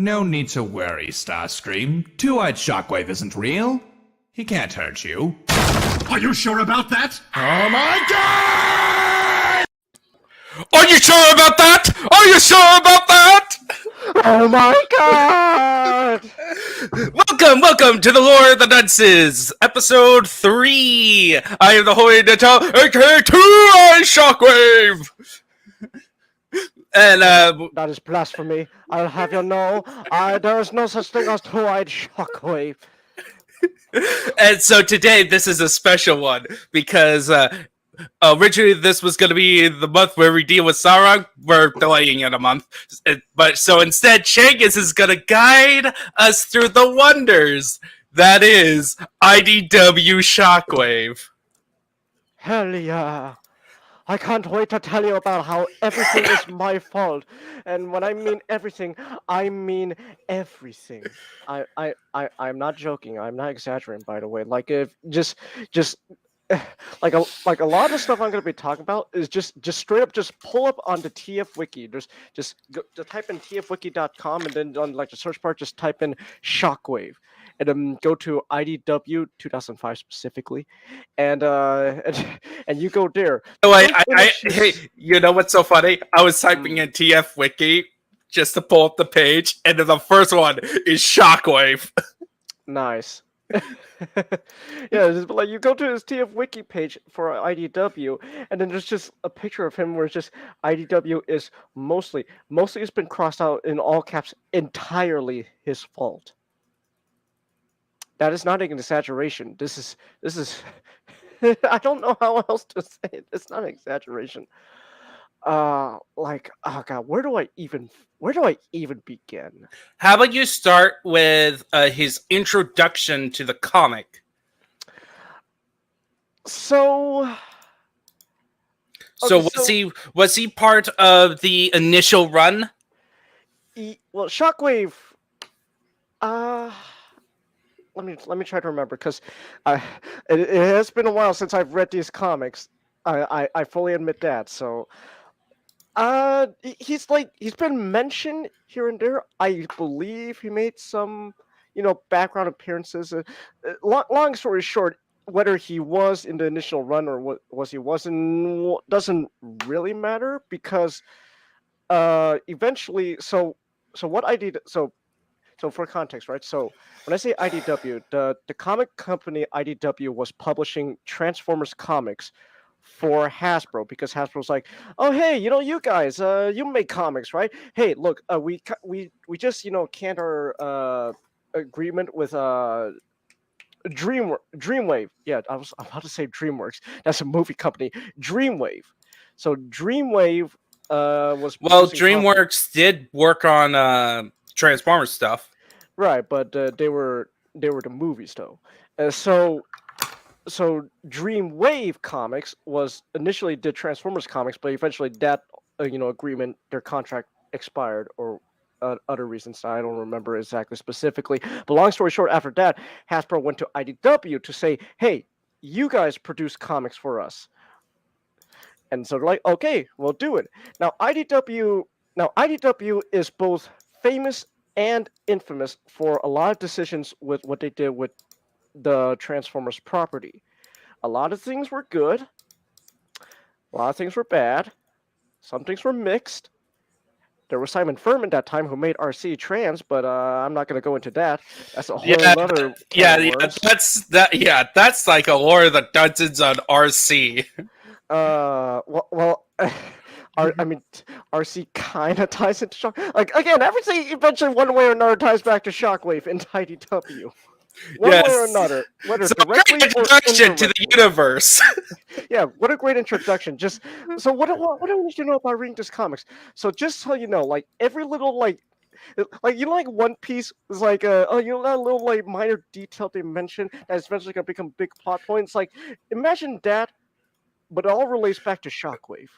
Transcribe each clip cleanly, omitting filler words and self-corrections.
No need to worry, Starscream. Two-eyed Shockwave isn't real. He can't hurt you. Are you sure about that? Oh my god! Are you sure about that? Are you sure about that? Oh my god! Welcome to the Lore of the Dunces, episode 3. I am the Holy Ninja, aka Two-Eye Shockwave. And That is blasphemy. I'll have you know, there is no such thing as two-eyed Shockwave. and so today this is a special one because originally this was going to be the month where we deal with Sauron. We're delaying it a month, but so instead Changhis is going to guide us through the wonders that is IDW Shockwave. Hell yeah. I can't wait to tell you about how everything is my fault. And when I mean everything, I mean everything. I'm not joking. I'm not exaggerating, by the way. Like if just like a lot of the stuff I'm going to be talking about is just straight up just pull up on the TF Wiki. There's just type in tfwiki.com and then on like the search bar just type in Shockwave. And then go to IDW 2005 specifically, and you go there. Oh, hey, you know what's so funny? I was typing in TF Wiki just to pull up the page, and then the first one is Shockwave. Nice. Yeah, just, like you go to his TF Wiki page for IDW, and then there's just a picture of him where it's just IDW is mostly it's been crossed out in all caps, entirely his fault. That is not an exaggeration. This is I don't know how else to say it. It's not an exaggeration. Like, oh god, where do I even begin? How about you start with his introduction to the comic? So was he part of the initial run? Well, Shockwave. Let me try to remember, because it has been a while since I've read these comics. I fully admit that. So he's been mentioned here and there. I believe he made some background appearances. Long story short, whether he was in the initial run or he wasn't doesn't really matter, because eventually so what I did so for context, right? So when I say IDW, the comic company IDW was publishing Transformers comics for Hasbro, because Hasbro's like, oh hey, you guys, you make comics, right? Hey, look, we just canned our agreement with Dreamwave. Yeah, I was about to say DreamWorks. That's a movie company, Dreamwave. So Dreamwave was DreamWorks did work on Transformers stuff. Right, but they were the movies though. So Dreamwave Comics was initially did Transformers comics, but eventually that agreement, their contract expired, or other reasons I don't remember exactly specifically. But long story short, after that, Hasbro went to IDW to say, hey, you guys produce comics for us. And so they're like, okay, we'll do it. Now IDW is both famous and infamous for a lot of decisions with what they did with the Transformers property. A lot of things were good, a lot of things were bad, some things were mixed. There was Simon Furman that time who made RC trans, but I'm not going to go into that. That's a whole other that's like a Lore of the Dunces on RC. I mean, RC kind of ties into Shock. Like, again, everything eventually one way or another ties back to Shockwave and IDW. One way or another. Whether so directly great introduction to the universe. Yeah, what a great introduction. So what do we need to know about reading this comics? So just so you know, like, every little, like One Piece is like, that little, like, minor detail they mention that's eventually going to become big plot points. Like, imagine that, but it all relates back to Shockwave.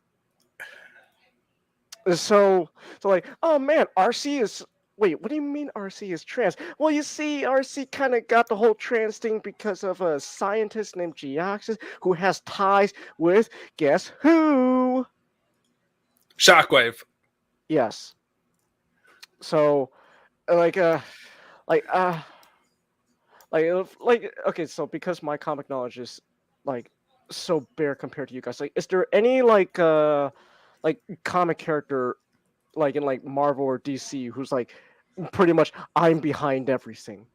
So like, oh man, RC is... Wait, what do you mean RC is trans? Well, you see, RC kind of got the whole trans thing because of a scientist named Geoxys who has ties with, guess who? Shockwave. Yes. So like like uh like okay, so because my comic knowledge is like so bare compared to you guys, like is there any like comic character like in like Marvel or DC who's like pretty much I'm behind everything?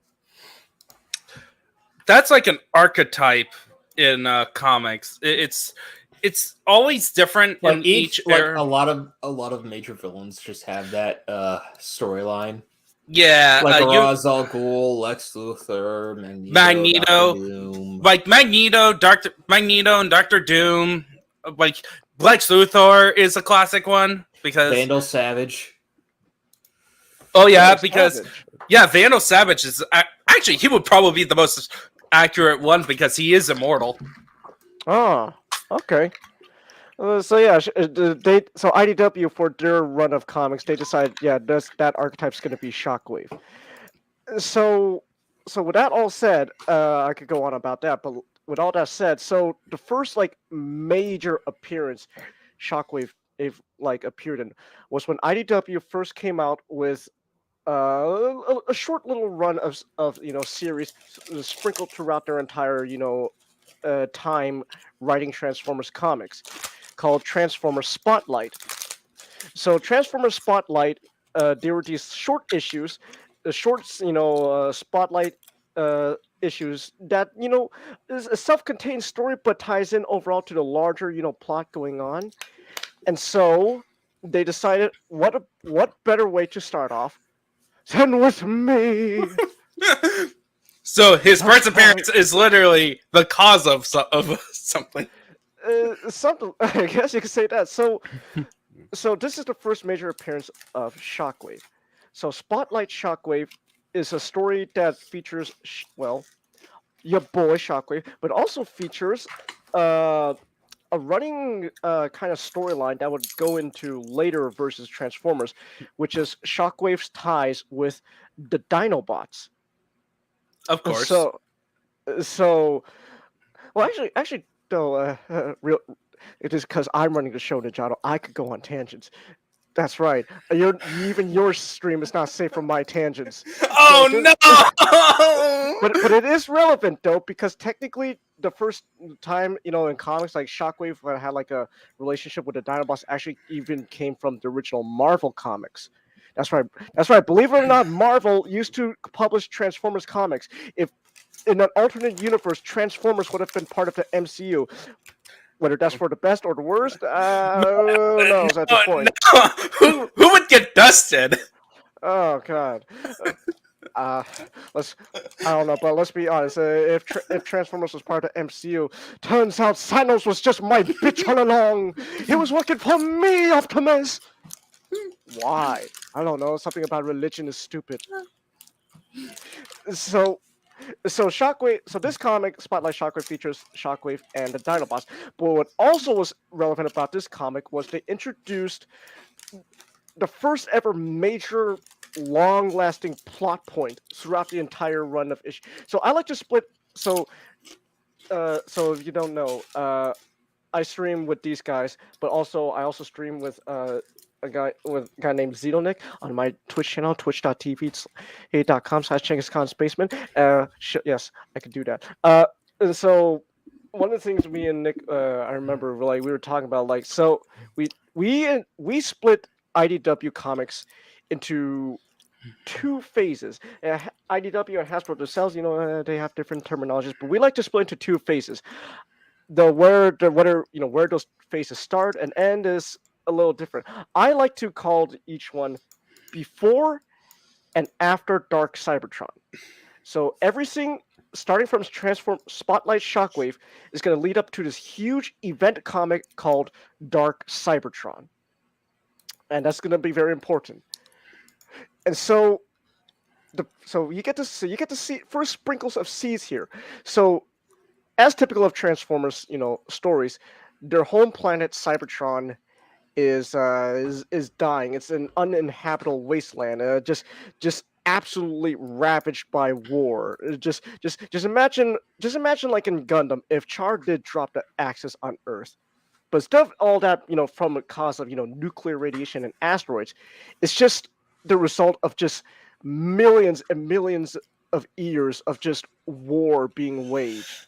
That's like an archetype in comics. It's always different Like in each like era. a lot of major villains just have that storyline. Yeah, Like you Ra's al Ghul, Lex Luthor, Magneto, Dr. Doom. like Magneto and Doctor Doom. Like Lex Luthor is a classic one because Vandal Savage. oh yeah, Vandal because Savage. yeah, Vandal Savage is actually he would probably be the most accurate one because he is immortal. Oh, okay. So yeah, they so IDW for their run of comics, they decided that archetype's going to be Shockwave. So with that all said, I could go on about that, but with all that said, so the first like major appearance Shockwave like appeared in was when IDW first came out with a short little run of series sprinkled throughout their entire time writing Transformers comics called Transformers Spotlight. So Transformers Spotlight, there were these short issues, the short Spotlight issues that is a self-contained story but ties in overall to the larger plot going on. And so they decided what better way to start off than with me. So his first That's appearance is literally the cause of something. Something I guess you could say that. So this is the first major appearance of Shockwave. So Spotlight Shockwave is a story that features your boy Shockwave, but also features a running kind of storyline that would go into later versus Transformers, which is Shockwave's ties with the Dinobots. Of course. So well, actually, though, real, it is because I'm running the show, Ninjato. I could go on tangents. That's right. Even your stream is not safe from my tangents. Oh no! But it is relevant though, because technically the first time in comics like Shockwave had like a relationship with the Dinobots actually even came from the original Marvel comics. That's right. That's right. Believe it or not, Marvel used to publish Transformers comics. If in an alternate universe, Transformers would have been part of the MCU. Whether that's for the best or the worst, who knows at this point. No. Who would get dusted? Oh God. I don't know, but let's be honest. If Transformers was part of the MCU, turns out Thanos was just my bitch all along. He was working for me, Optimus. Why? I don't know. Something about religion is stupid. So Shockwave. So this comic, Spotlight Shockwave, features Shockwave and the Dinobots. But what also was relevant about this comic was they introduced the first ever major long-lasting plot point throughout the entire run of issue. So I like to split. So if you don't know, I stream with these guys, but I also stream with a guy named Zedonic on my Twitch channel, twitch.tv/com/Changhis Basement. Yes, I could do that. And so one of the things me and Nick, I remember, like we were talking about, like so we split IDW Comics into two phases. IDW and Hasbro themselves, they have different terminologies, but we like to split into two phases. Where those phases start and end is a little different. I like to call each one before and after Dark Cybertron. So everything starting from Spotlight Shockwave is going to lead up to this huge event comic called Dark Cybertron. And that's going to be very important. And so you get to see first sprinkles of seeds here. So as typical of Transformers, stories, their home planet Cybertron is dying. It's an uninhabitable wasteland. Just absolutely ravaged by war. Just imagine like in Gundam if Char did drop the Axis on Earth. But instead of all that, from a cause of nuclear radiation and asteroids, it's just the result of just millions and millions of years of just war being waged.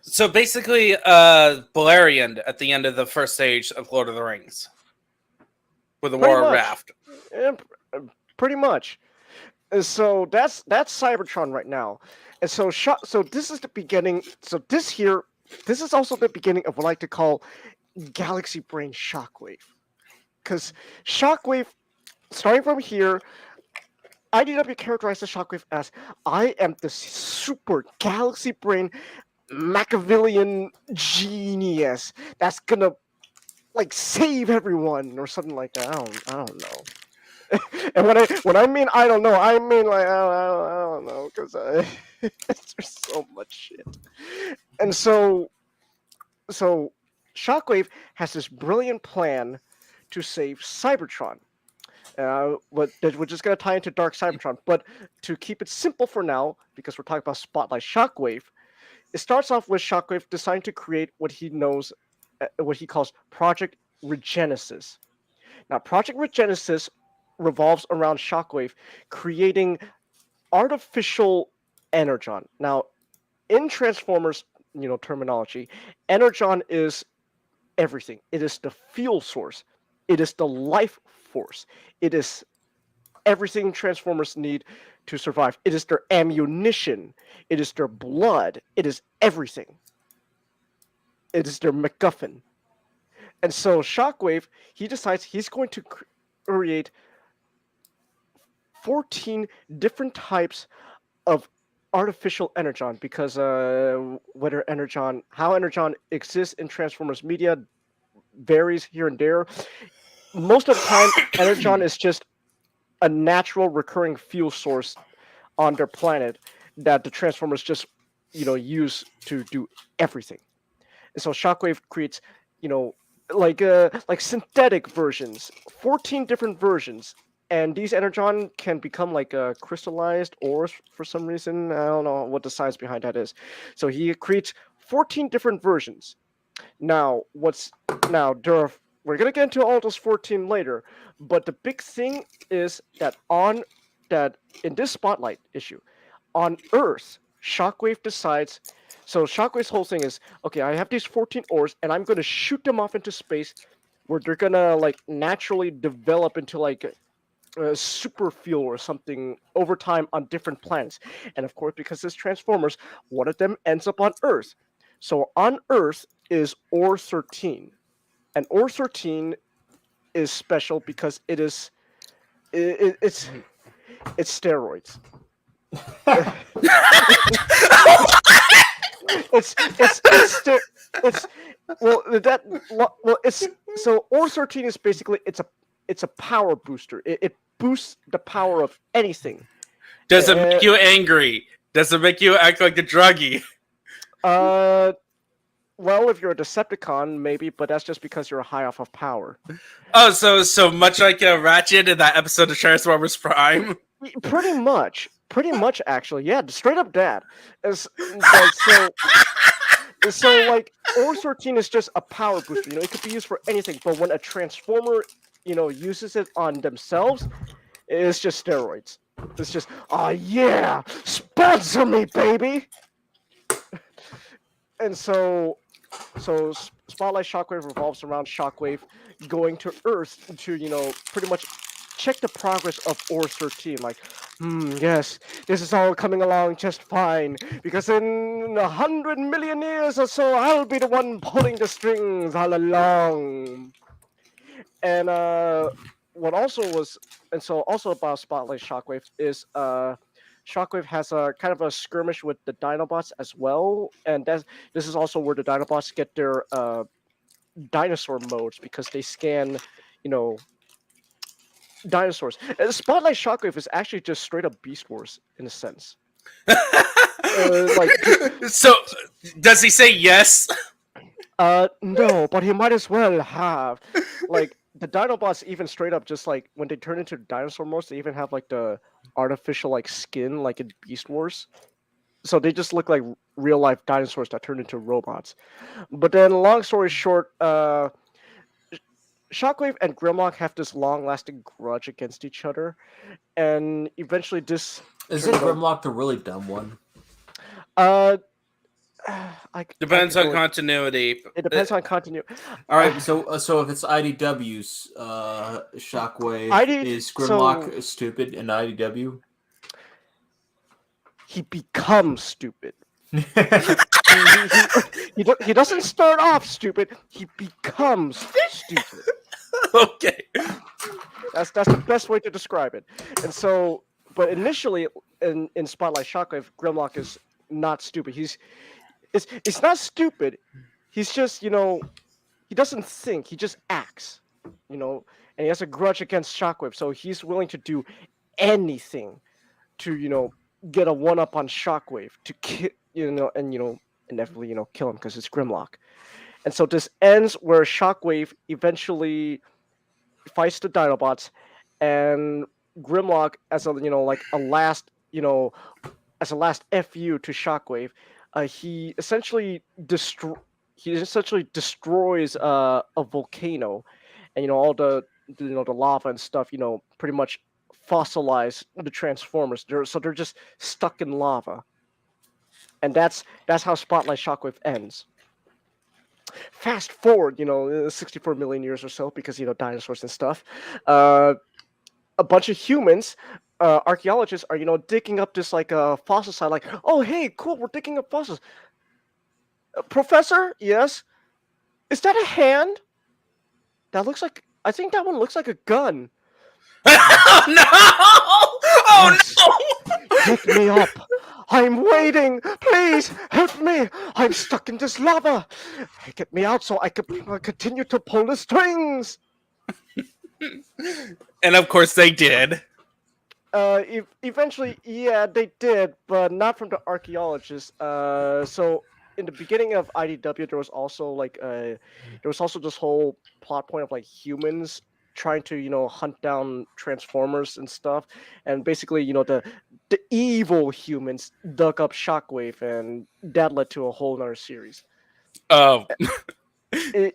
So basically, Balerion at the end of the first stage of Lord of the Rings, with the Pretty War of much. Raft. Yeah, pretty much. And so that's Cybertron right now. And so so this is the beginning. So this is also the beginning of what I like to call Galaxy Brain Shockwave. Because Shockwave, starting from here, IDW characterized the Shockwave as I am the super Galaxy Brain Machiavellian genius that's gonna like save everyone or something like that. I don't know. And when I mean I don't know, I mean like I don't know because there's so much shit. And so Shockwave has this brilliant plan to save Cybertron. Which is going to tie into Dark Cybertron. But to keep it simple for now, because we're talking about Spotlight Shockwave, it starts off with Shockwave deciding to create what he calls Project Regenesis. Now, Project Regenesis revolves around Shockwave creating artificial energon. Now, in Transformers, terminology, energon is everything. It is the fuel source. It is the life force. It is everything Transformers need to survive. It is their ammunition. It is their blood. It is everything. It is their MacGuffin. And so Shockwave, he decides he's going to create 14 different types of artificial energon how energon exists in Transformers media varies here and there. Most of the time, energon is just a natural recurring fuel source on their planet that the Transformers just use to do everything. And so Shockwave creates like synthetic versions, 14 different versions, and these energon can become like crystallized ores for some reason. I don't know what the science behind that is. So he creates 14 different versions. Now we're gonna get into all those 14 later, but the big thing is that in this Spotlight issue, on Earth, Shockwave decides. So Shockwave's whole thing is, okay, I have these 14 ores, and I'm gonna shoot them off into space, where they're gonna like naturally develop into like super fuel or something over time on different planets. And of course, because it's Transformers, one of them ends up on Earth. So on Earth is Ore 13. And Ore 13 is special because it's steroids. So Ore 13 is basically it's a power booster. It boosts the power of anything. Does it make you angry? Does it make you act like a druggie? Well, if you're a Decepticon, maybe, but that's just because you're high off of power. Oh, so much like Ratchet in that episode of Transformers Prime? Pretty much, actually, yeah, straight up that. So like, Ore 13 is just a power booster. It could be used for anything, but when a Transformer, uses it on themselves, it's just steroids. It's just, oh yeah, sponsor me, baby! And so Spotlight Shockwave revolves around Shockwave going to Earth to, pretty much check the progress of Ore 13. Like, yes, this is all coming along just fine, because in 100 million years or so, I'll be the one pulling the strings all along. And also about Spotlight Shockwave is Shockwave has a kind of a skirmish with the Dinobots as well, and this is also where the Dinobots get their dinosaur modes, because they scan, dinosaurs. And Spotlight Shockwave is actually just straight up Beast Wars in a sense. So, does he say yes? No, but he might as well have. Like, the Dinobots even straight up just like when they turn into dinosaur modes, they even have like the artificial like skin like in Beast Wars. So they just look like real life dinosaurs that turn into robots. But then, long story short, Shockwave and Grimlock have this long-lasting grudge against each other, and eventually this Isn't Grimlock the really dumb one? I Depends could on go- continuity. It depends on continuity. All right, so if it's IDW's Shockwave, is so- Grimlock stupid in IDW? He becomes stupid. He doesn't start off stupid. He becomes stupid. Okay. That's the best way to describe it. And so, but initially in Spotlight Shockwave, Grimlock is not stupid. It's not stupid. He's just, he doesn't think. He just acts, and he has a grudge against Shockwave. So he's willing to do anything to, get a one-up on Shockwave to kill, inevitably, kill him because it's Grimlock. And so this ends where Shockwave eventually fights the Dinobots, and Grimlock, as a last fu to Shockwave, he essentially destroys a volcano, and all the lava and stuff, pretty much fossilize the Transformers. They're just stuck in lava, and that's how Spotlight Shockwave ends. Fast forward, 64 million years or so, because dinosaurs and stuff. A bunch of humans, archaeologists, are digging up this fossil site. Like, oh hey, cool, we're digging up fossils. Professor, yes, is that a hand? I think that one looks like a gun. Oh no! Oh no! Pick me up. I'm waiting. Please help me. I'm stuck in this lava. Get me out so I can continue to pull the strings. And of course they did. Eventually, yeah, they did, but not from the archaeologists. So in the beginning of IDW, there was also this whole plot point of humans trying to hunt down Transformers and stuff, and basically the evil humans dug up Shockwave, and that led to a whole nother series. Oh, Yeah.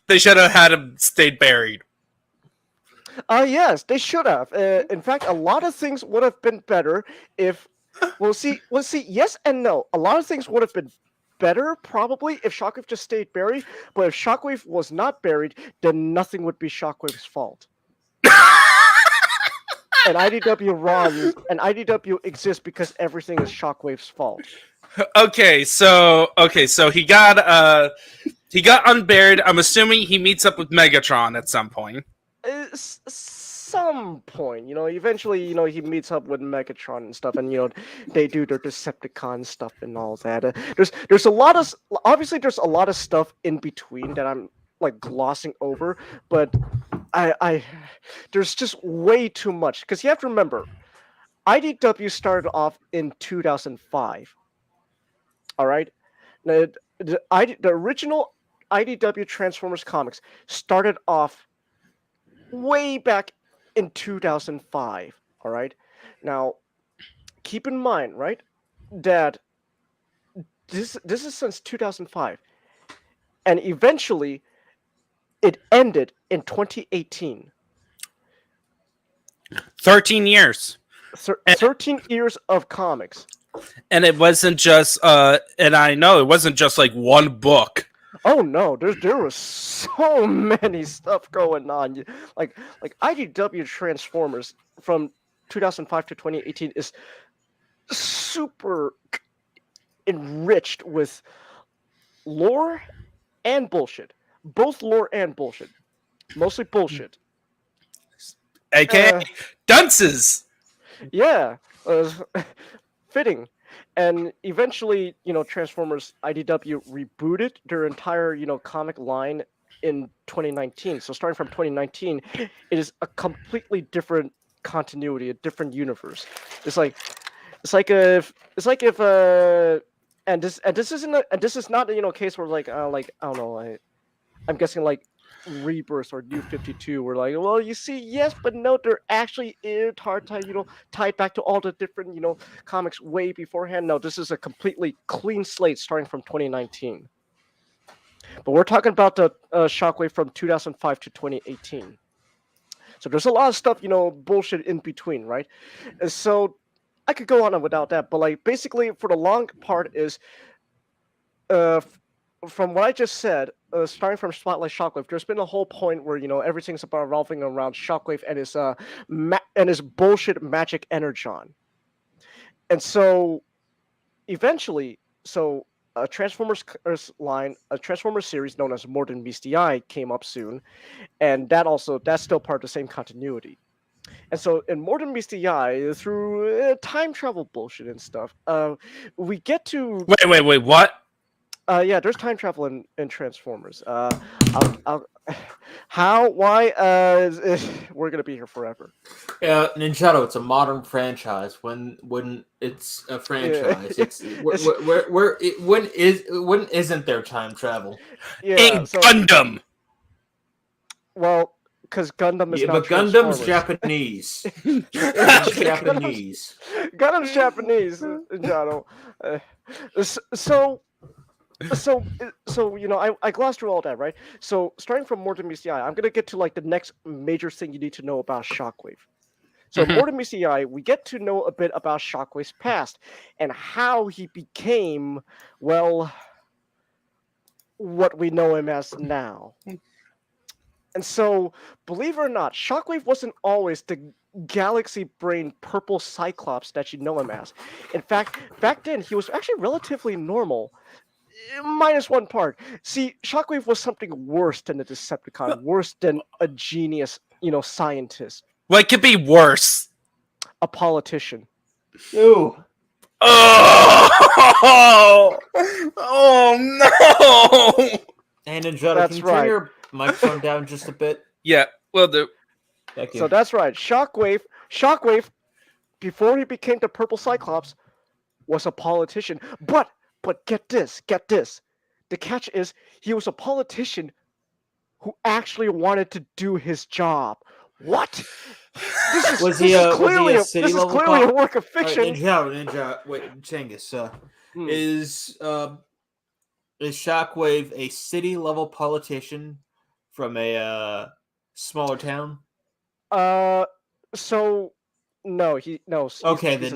they should have had him stayed buried. Yes, they should have. In fact, a lot of things would have been better if. We'll see. Yes and no. A lot of things would have been better probably if Shockwave just stayed buried. But if Shockwave was not buried, then nothing would be Shockwave's fault. And IDW runs, and IDW exists because everything is Shockwave's fault. Okay, so he got unburied. I'm assuming he meets up with Megatron at some point. Some point, eventually, he meets up with Megatron and stuff, and they do their Decepticon stuff and all that. There's a lot of stuff in between that I'm glossing over, but I there's just way too much, because you have to remember, IDW started off in 2005. All right, now, the original IDW Transformers comics started off way back in 2005. All right, now keep in mind, right, that this is since 2005, and eventually it ended in 2018. 13 years. 13 years of comics. And it wasn't just and I know it wasn't just one book. Oh no, there was so many stuff going on. Like IDW Transformers from 2005 to 2018 is super enriched with lore and bullshit. Both lore and bullshit. Mostly bullshit. AKA Dunces. Yeah. Fitting. And eventually, Transformers IDW rebooted their entire, comic line in 2019. So starting from 2019, it is a completely different continuity, a different universe. It's like if and this is not a case where I don't know, I'm guessing Rebirth or New 52 were well, you see, yes but no, they're actually tied back to all the different comics way beforehand. No, this is a completely clean slate starting from 2019. But we're talking about the Shockwave from 2005 to 2018. So there's a lot of stuff, bullshit in between, right? And so I could go on without that, but like basically for the long part is, from what I just said, starting from Spotlight Shockwave, there's been a whole point where everything's about revolving around Shockwave and his bullshit magic energon, and so eventually, a Transformers series known as More Than Meets the Eye came up soon, and that's still part of the same continuity. And so in More Than Meets the Eye, through time travel bullshit and stuff, we get to Wait, what? yeah, there's time travel in Transformers. How? Why? We're gonna be here forever. Yeah, Ninjato, it's a modern franchise. When it's a franchise, when isn't there time travel? Yeah. In Gundam. Well, because Gundam is but Gundam's Japanese. Gundam's Japanese. Gundam's Japanese, Ninjato. I glossed through all that, right? So starting from More Than Meets the Eye, I'm gonna get to like the next major thing you need to know about Shockwave. So More Than Meets the Eye, we get to know a bit about Shockwave's past and how he became, well, what we know him as now. And so, believe it or not, Shockwave wasn't always the galaxy brain purple Cyclops that you know him as. In fact, back then he was actually relatively normal. Minus one part. See, Shockwave was something worse than a Decepticon, worse than a genius, scientist. What could be worse? A politician. Ew. Oh! Oh no! And Ninjato, That's can you right. turn your microphone down just a bit? Yeah, will do. Thank you. So that's right. Shockwave, before he became the purple Cyclops, was a politician. But get this. The catch is he was a politician who actually wanted to do his job. What? This is clearly a work of fiction. Ninja, wait, Changhis, is Shockwave a city level politician from a smaller town? So no, no. Okay, then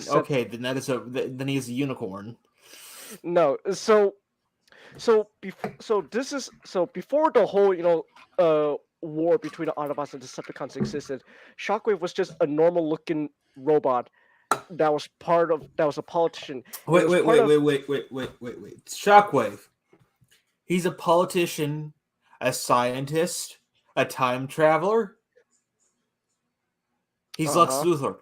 then he is a unicorn. No, so before the whole war between the Autobots and Decepticons existed, Shockwave was just a normal looking robot that was a politician. Wait. Shockwave. He's a politician, a scientist, a time traveler. He's Lex Luthor.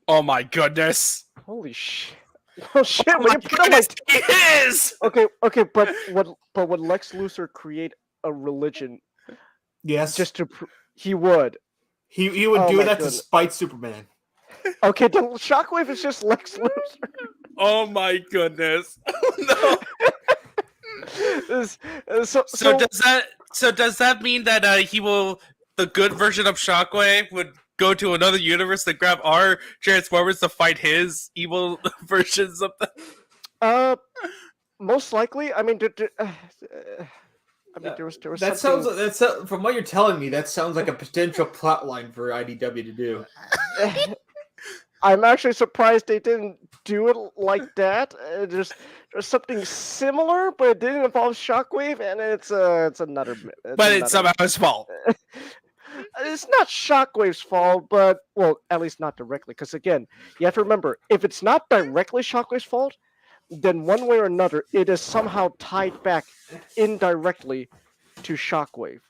Oh my goodness! Holy shit! Oh shit! Oh my goodness, he is! Okay, but would Lex Luthor create a religion? Yes, just to he would. He would do that to spite Superman. Okay, the Shockwave is just Lex Luthor. Oh my goodness! No. So does that mean that the good version of Shockwave would go to another universe to grab our Transformers to fight his evil versions of them? Most likely. I mean, there was that something... sounds from what you're telling me, that sounds like a potential plot line for IDW to do. I'm actually surprised they didn't do it like that. There's something similar, but it didn't involve Shockwave, and it's another. It's somehow his fault. It's not Shockwave's fault, but at least not directly. Because again, you have to remember, if it's not directly Shockwave's fault, then one way or another, it is somehow tied back indirectly to Shockwave.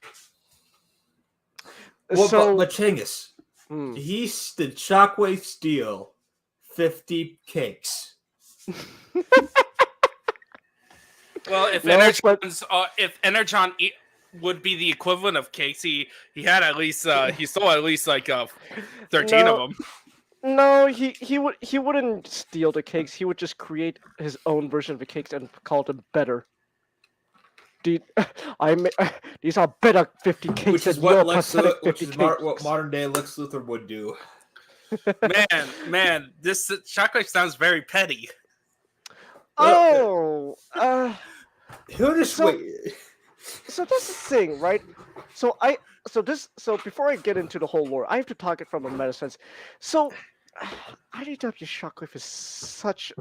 Well, but Changhis, did Shockwave steal 50 cakes? Well, if Energon would be the equivalent of cakes, he had at least he stole at least like 13 of them. No, he wouldn't steal the cakes. He would just create his own version of the cakes and call them better. These are better 50 cakes. Which is what modern day Lex Luthor would do. Man, this Shockwave sounds very petty. Oh, wait. So that's the thing, right? So so before I get into the whole lore, I have to talk it from a meta sense. So IDW Shockwave is such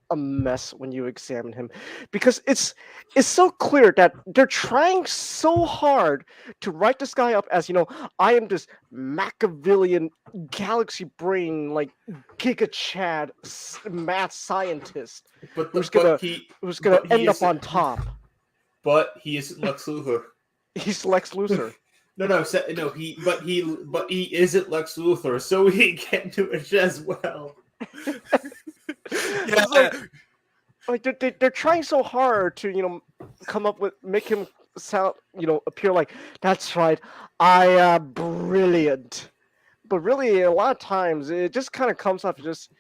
a mess when you examine him, because it's so clear that they're trying so hard to write this guy up as, I am this Machiavellian galaxy brain, like Giga Chad math scientist But who's gonna he end up on top. But he isn't Lex Luthor. He's Lex Luthor. No. He isn't Lex Luthor, so he can't do it as well. It's like they're trying so hard to come up with, make him sound, appear like, that's right, I am brilliant. But really, a lot of times it just kind of comes off just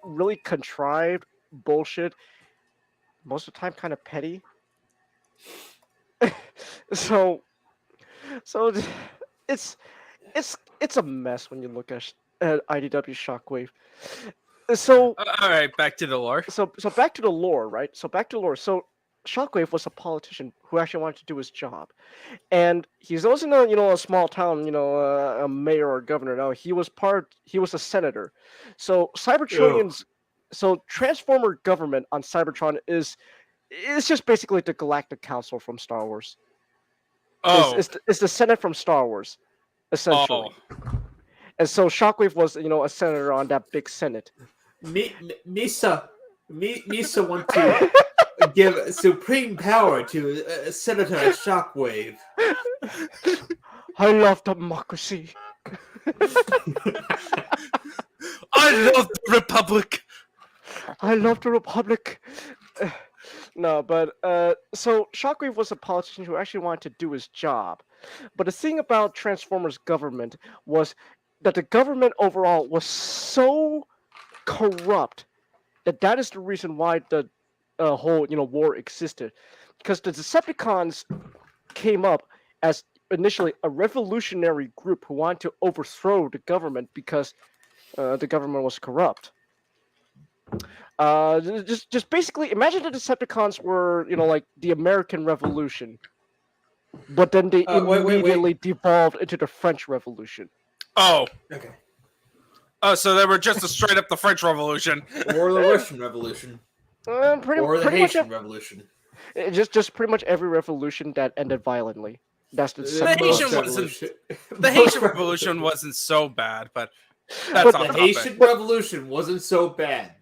really contrived bullshit. Most of the time, kind of petty. so it's a mess when you look at IDW Shockwave. So All right, back to the lore. so back to the lore, right? So back to the lore. So Shockwave was a politician who actually wanted to do his job, and he wasn't a small town, a mayor or governor. No, he was a senator. So Cybertronians, so Transformer government on Cybertron is just basically the Galactic Council from Star Wars. Oh, It's the Senate from Star Wars, essentially. oh. And so Shockwave was, a senator on that big Senate. Misa want to give supreme power to Senator Shockwave. I love democracy. I love the Republic. I love the Republic. No, but so Shockwave was a politician who actually wanted to do his job. But the thing about Transformers government was that the government overall was so corrupt that is the reason why the whole war existed. Because the Decepticons came up as initially a revolutionary group who wanted to overthrow the government because the government was corrupt. Just basically imagine the Decepticons were like the American Revolution, but then they immediately devolved into the French Revolution. Oh, Okay. oh, so they were just a straight up the French Revolution. Or the Russian Revolution. Or The Haitian Revolution. Just pretty much every revolution that ended violently. That's the The Haitian Revolution wasn't so bad, but that's The off topic. Haitian Revolution wasn't so bad.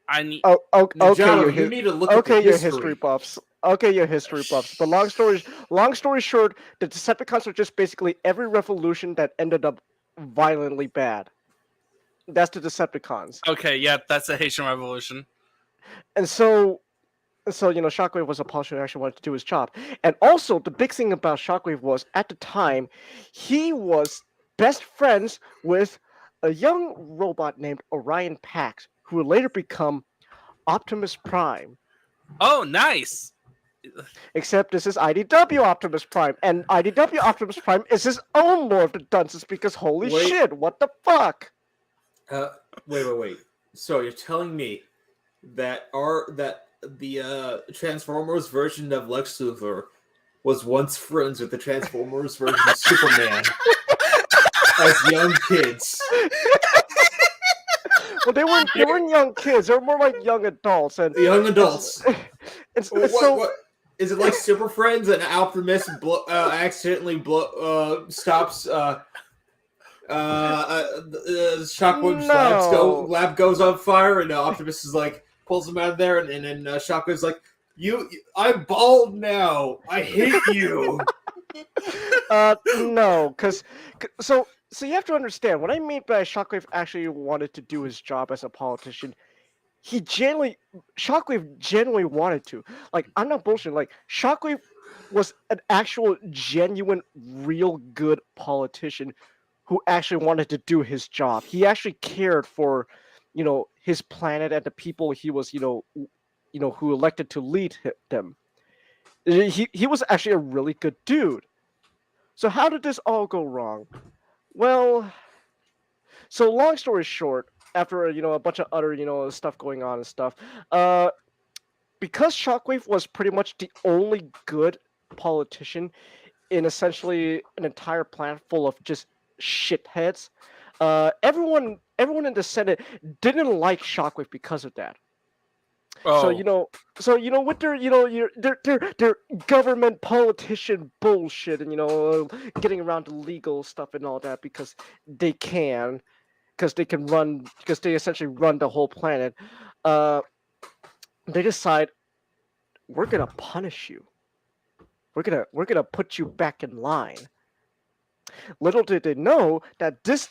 I need. Okay, Najano, you need to look at the your history. history buffs. Okay, your history buffs. But long story short, the Decepticons are just basically every revolution that ended up violently bad. That's the Decepticons. Okay, yeah, that's the Haitian Revolution. And so Shockwave was a politician who actually wanted to do his job. And also, the big thing about Shockwave was, at the time, he was best friends with a young robot named Orion Pax, who would later become Optimus Prime. Oh, nice. Except this is IDW Optimus Prime, and IDW Optimus Prime is his own Lord of the Dunces, because holy shit, what the fuck? Wait. So you're telling me that the Transformers version of Lex Luthor was once friends with the Transformers version of Superman as young kids? Well, they weren't young kids. They were more like young adults. And Young adults. So Is it like Super Friends and Optimus accidentally stops Shockwave's lab goes on fire, and Optimus is like pulls him out of there, and then Shockwave's like, I'm bald now. I hate you. No, because so you have to understand what I mean by Shockwave actually wanted to do his job as a politician. Shockwave genuinely wanted to. Like, I'm not bullshitting. Like, Shockwave was an actual, genuine, real good politician who actually wanted to do his job. He actually cared for, his planet and the people he was, who elected to lead them. He was actually a really good dude. So how did this all go wrong? Well, so long story short, after a bunch of other stuff going on and stuff, because Shockwave was pretty much the only good politician in essentially an entire planet full of just shitheads. Everyone in the Senate didn't like Shockwave because of that. So Oh, with their their government politician bullshit and getting around the legal stuff and all that because they can because they essentially run the whole planet. Uh, they decide we're gonna punish you. We're gonna put you back in line. Little did they know that this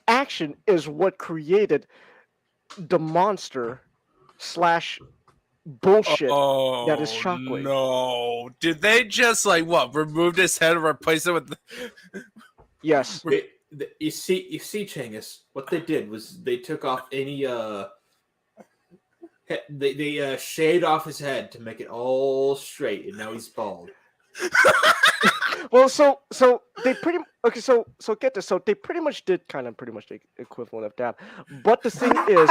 action is what created the monster slash bullshit that is oh Shockwave. no! Did they just like what? Remove his head and replace it with? Yes. You see, Changhis. What they did was they took off any they shaved off his head to make it all straight, and now he's bald. Well, so they pretty okay. So get this. So they pretty much did kind of pretty much the equivalent of that. But the thing is,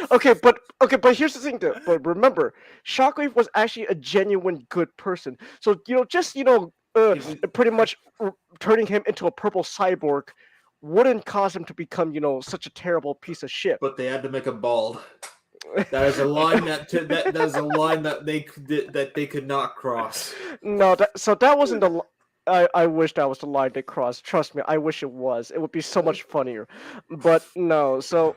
but here's the thing. Though. But remember, Shockwave was actually a genuine good person. So just pretty much turning him into a purple cyborg wouldn't cause him to become such a terrible piece of shit. But they had to make him bald. That is a line that is a line that they could not cross. No, that wasn't the. I wish that was the line they crossed. Trust me, I wish it was. It would be so much funnier. But no, so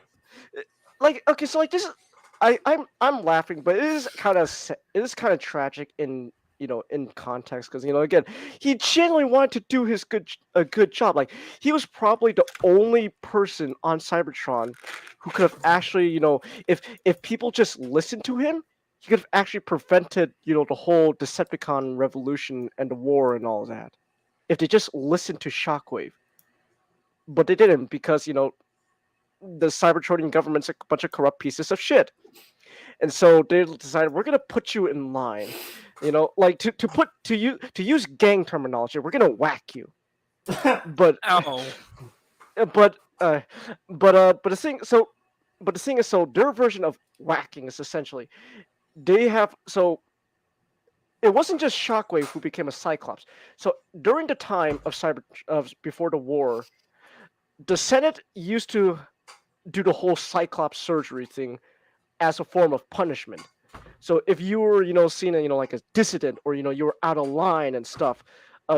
so this is I'm laughing, but it is kind of tragic in in context because again he genuinely wanted to do a good job. Like he was probably the only person on Cybertron who could have actually if people just listened to him, he could have actually prevented the whole Decepticon revolution and the war and all that if they just listened to Shockwave. But they didn't because the Cybertronian government's a bunch of corrupt pieces of shit. And so they decided we're gonna put you in line, like to use gang terminology, we're gonna whack you. But Ow! but the thing is, so their version of whacking is essentially they have it wasn't just Shockwave who became a Cyclops. So during the time of before the war, the Senate used to do the whole Cyclops surgery thing as a form of punishment. So if you were, seen, like a dissident or you were out of line and stuff,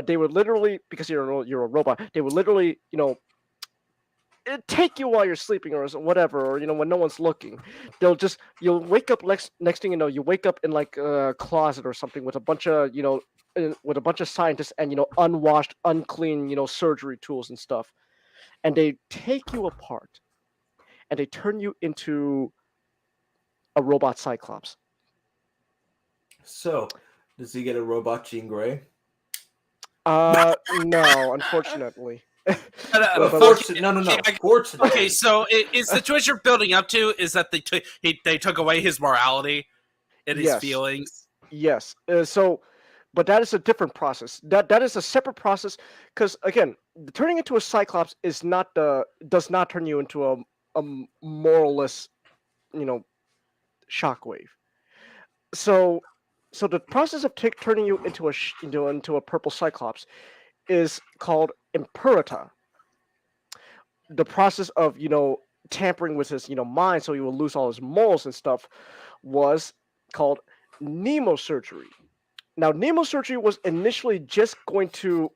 they would literally, because you're a robot, they would literally, take you while you're sleeping or whatever, or when no one's looking. You'll wake up next thing you know, you wake up in like a closet or something with a bunch of with a bunch of scientists and unwashed, unclean surgery tools and stuff, and they take you apart and they turn you into a robot Cyclops. So, does he get a robot Jean Grey? No, unfortunately. No. Okay, Fortunately. okay, so is the twist you're building up to is that they took away his morality and his feelings? Yes. But that is a different process. That is a separate process because again, turning into a Cyclops does not turn you into a moralless, Shockwave. So the process of turning you into a purple Cyclops is called Impurita. The process of tampering with his mind so he will lose all his morals and stuff was called Nemosurgery. Now Nemosurgery was initially just going to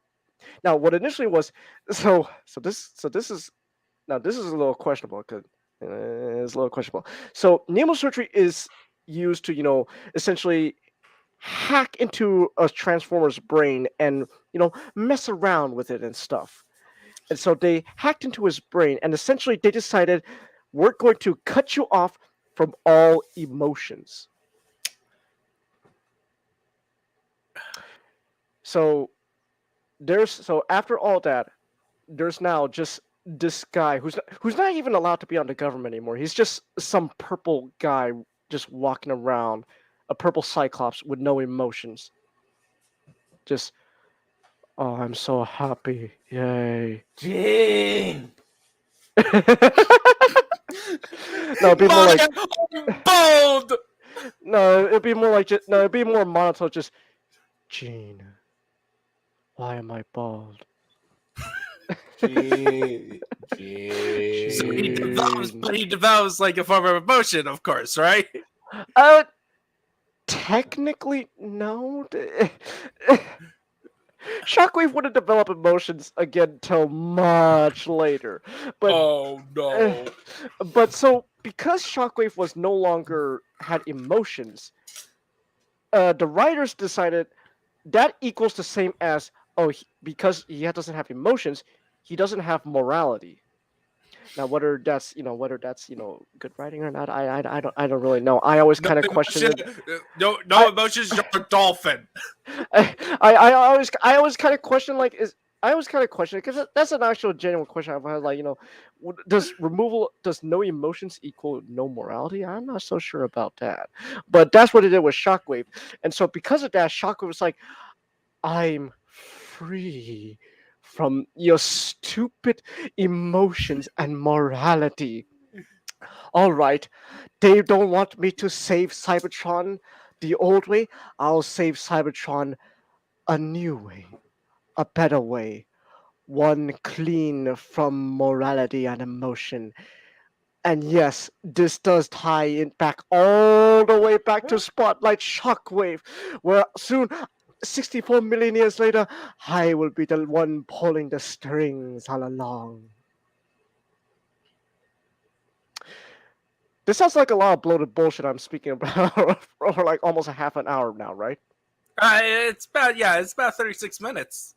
what initially was this is a little questionable because it's a little questionable. So Nemosurgery is used to essentially hack into a Transformer's brain and mess around with it and stuff. And so they hacked into his brain and essentially they decided we're going to cut you off from all emotions. So after all that, there's now just this guy who's not even allowed to be on the government anymore. He's just some purple guy just walking around, a purple Cyclops with no emotions. Just, oh, I'm so happy. Yay. Jean! No, people like bold. No, it'd be more like no, it'd be more monotone. Just Gene, why am I bald? Gee, So he Gene. develops, but he develops like a form of emotion, of course, right? Uh, technically, no. Shockwave wouldn't develop emotions again till much later, but Oh uh, no. but so because Shockwave was no longer had emotions, the writers decided that equals the same as because he doesn't have emotions, he doesn't have morality. Now, whether that's good writing or not, I don't really know. I always No kind of question emotion, it. no emotions, you're a dolphin. I always kind of question like is I always kind of question it because that's an actual genuine question I've had. Like does no emotions equal no morality? I'm not so sure about that, but that's what it did with Shockwave, and so because of that, Shockwave was like, I'm free from your stupid emotions and morality. All right, they don't want me to save Cybertron the old way. I'll save Cybertron a new way, a better way, one clean from morality and emotion. And yes, this does tie in back all the way back to Spotlight Shockwave, where soon, 64 million years later, I will be the one pulling the strings all along. This sounds like a lot of bloated bullshit I'm speaking about for like almost a half an hour now, right? It's about 36 minutes.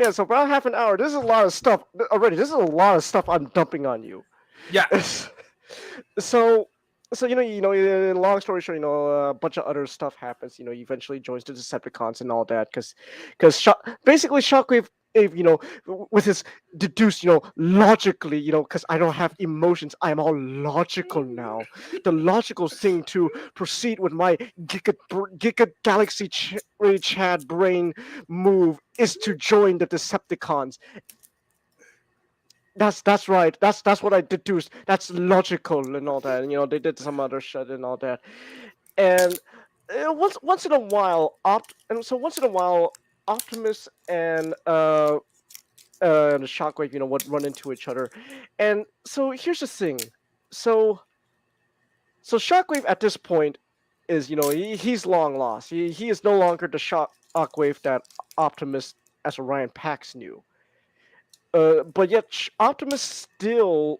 Yeah, so about half an hour. This is a lot of stuff already. This is a lot of stuff I'm dumping on you. Yeah. so long story short, a bunch of other stuff happens. He eventually joins the Decepticons and all that because basically Shockwave, if with his deduced, logically, because I don't have emotions, I'm all logical now. The logical thing to proceed with my giga galaxy Chad brain move is to join the Decepticons. That's right. That's what I deduced. That's logical and all that. And, they did some other shit and all that. And once in a while, once in a while, Optimus and the Shockwave, would run into each other. And so here's the thing. So Shockwave at this point is, he's long lost. He is no longer the Shockwave that Optimus as Orion Pax knew. But yet Optimus still,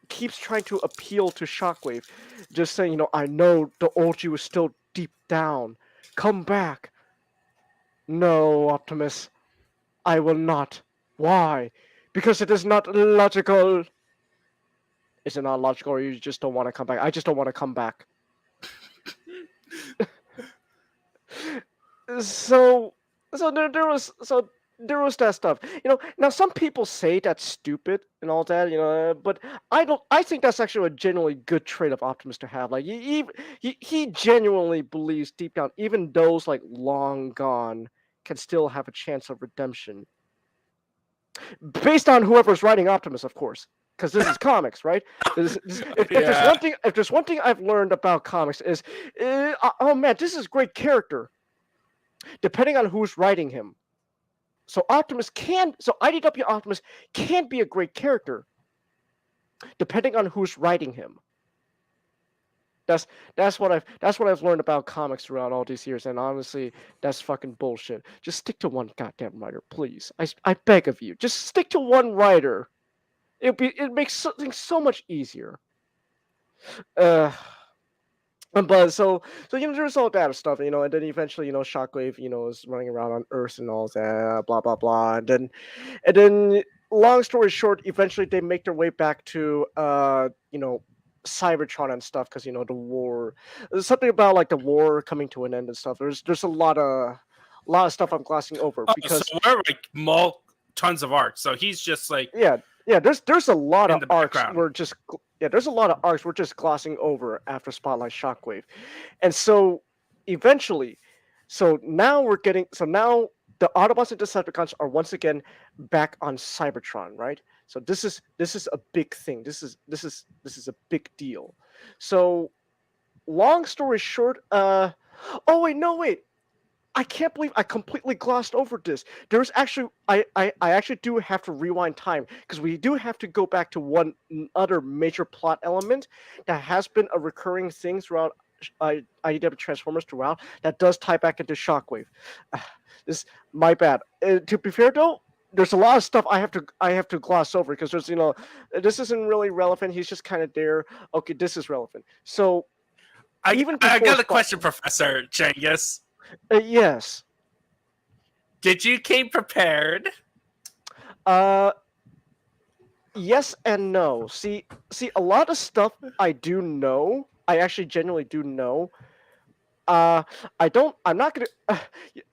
keeps trying to appeal to Shockwave, just saying, I know the old you is still deep down. Come back. No, Optimus, I will not. Why? Because it is not logical. Is it not logical, or you just don't want to come back? I just don't want to come back. so, there was that stuff. Now some people say that's stupid and all that, but I don't. I think that's actually a genuinely good trait of Optimus to have. Like he genuinely believes deep down, even those like long gone can still have a chance of redemption, based on whoever's writing Optimus, of course. Because this is comics, right? If there's one thing I've learned about comics is, oh man, this is great character. Depending on who's writing him. So IDW Optimus can be a great character, depending on who's writing him. That's what I've learned about comics throughout all these years, and honestly, that's fucking bullshit. Just stick to one goddamn writer, please. I beg of you, just stick to one writer. It makes something so much easier. But so there's all that stuff, and then eventually, Shockwave, is running around on Earth and all that, blah blah blah, and then, long story short, eventually they make their way back to Cybertron and stuff, because the war. There's something about like the war coming to an end and stuff. There's a lot of stuff I'm glossing over because So we're like tons of arcs. So he's just like yeah. There's a lot in of the arcs background. there's a lot of arcs we're just glossing over after Spotlight Shockwave, and so eventually, now the Autobots and Decepticons are once again back on Cybertron, right? So this is a big thing. This is a big deal. So long story short, wait. I can't believe I completely glossed over this. There's actually, I actually do have to rewind time because we do have to go back to one other major plot element that has been a recurring thing throughout IDW Transformers throughout that does tie back into Shockwave. This my bad. To be fair though, there's a lot of stuff I have to gloss over because there's this isn't really relevant. He's just kind of there. Okay, this is relevant. So I even got before a question, Professor Changhis. Yes. Did you came prepared? Yes and no. See, a lot of stuff I do know. I actually genuinely do know. I don't. I'm not gonna.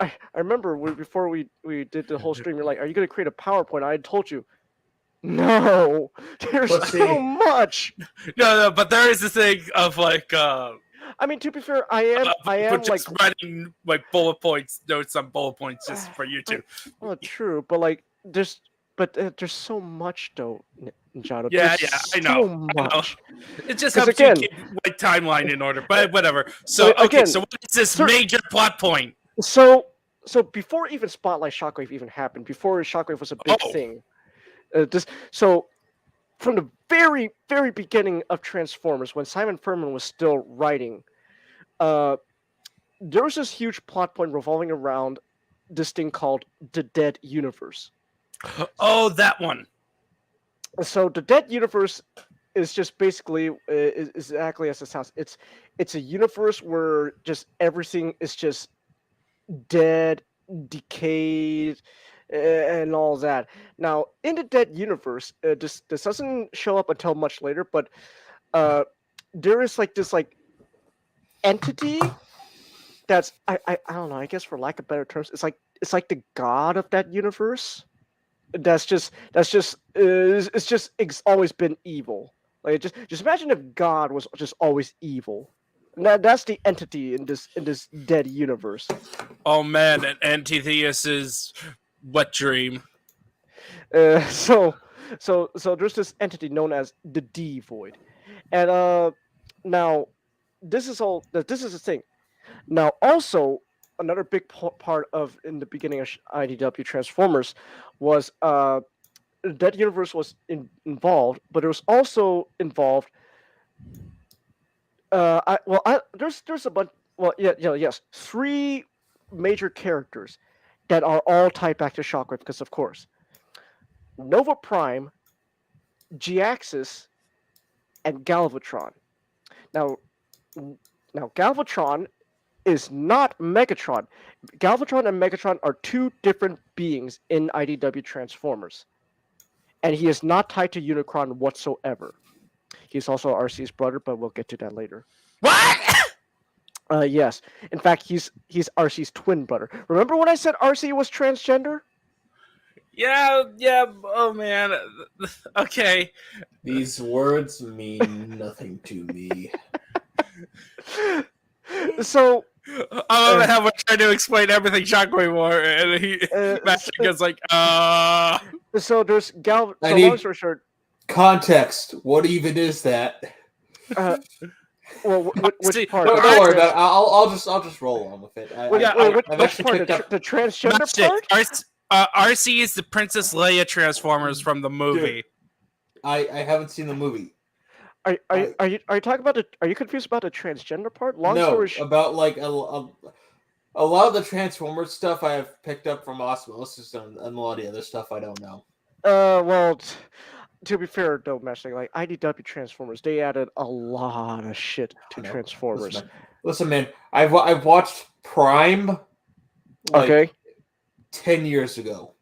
I remember before we did the whole stream. You're like, "Are you gonna create a PowerPoint?" I told you, no. There's But too see- much. No, but there is this thing of like I mean, to be fair, I am just like writing like bullet points, notes on bullet points just for you two. well, true, but like there's so much though, Njado. Yeah, There's I know. So much. It just 'Cause helps again- you keep like timeline in order, but whatever. So But okay, again, so what is this sir- major plot point? So before even Spotlight Shockwave even happened, before Shockwave was a big Oh. thing, from the very very beginning of Transformers, when Simon Furman was still writing, there was this huge plot point revolving around this thing called the Dead Universe. Oh, that one. So the Dead Universe is just basically is exactly as it sounds. It's a universe where just everything is just dead, decayed, and all that. Now, in the Dead Universe, this doesn't show up until much later, but there is like this like entity that's I don't know. I guess for lack of better terms, it's like the god of that universe. It's always been evil. Like just imagine if God was just always evil. That's the entity in this dead universe. Oh man, and Antitheus's wet dream. So there's this entity known as the D Void, and now this is the thing. Now also another big part of in the beginning of IDW Transformers was that universe was involved, but it was also involved. There's a bunch. Well, yes, three major characters that are all tied back to Shockwave because, of course, Nova Prime, G-Axis, and Galvatron. Now Galvatron is not Megatron. Galvatron and Megatron are two different beings in IDW Transformers. And he is not tied to Unicron whatsoever. He's also RC's brother, but we'll get to that later. What? Yes. In fact, he's RC's twin brother. Remember when I said RC was transgender? Yeah. Oh man. Okay. These words mean nothing to me. So I love how we're trying to explain everything Shockwave war, and Master goes like, So there's I So need- long story short, Context. What even is that? well, which See, part? Don't I- worry about it. I'll just roll on with it. I've Which actually part? picked up. The transgender Matchstick. part? RC is the Princess Leia Transformers from the movie. I haven't seen the movie. Are you talking about the? Are you confused about the transgender part? Long No, story short. about like a lot of the Transformers stuff I have picked up from Osmosis and a lot of the other stuff I don't know. Well, to be fair, though, Matchstick, like IDW Transformers, they added a lot of shit to I know. Transformers. Listen, man, I've watched Prime like Okay. 10 years ago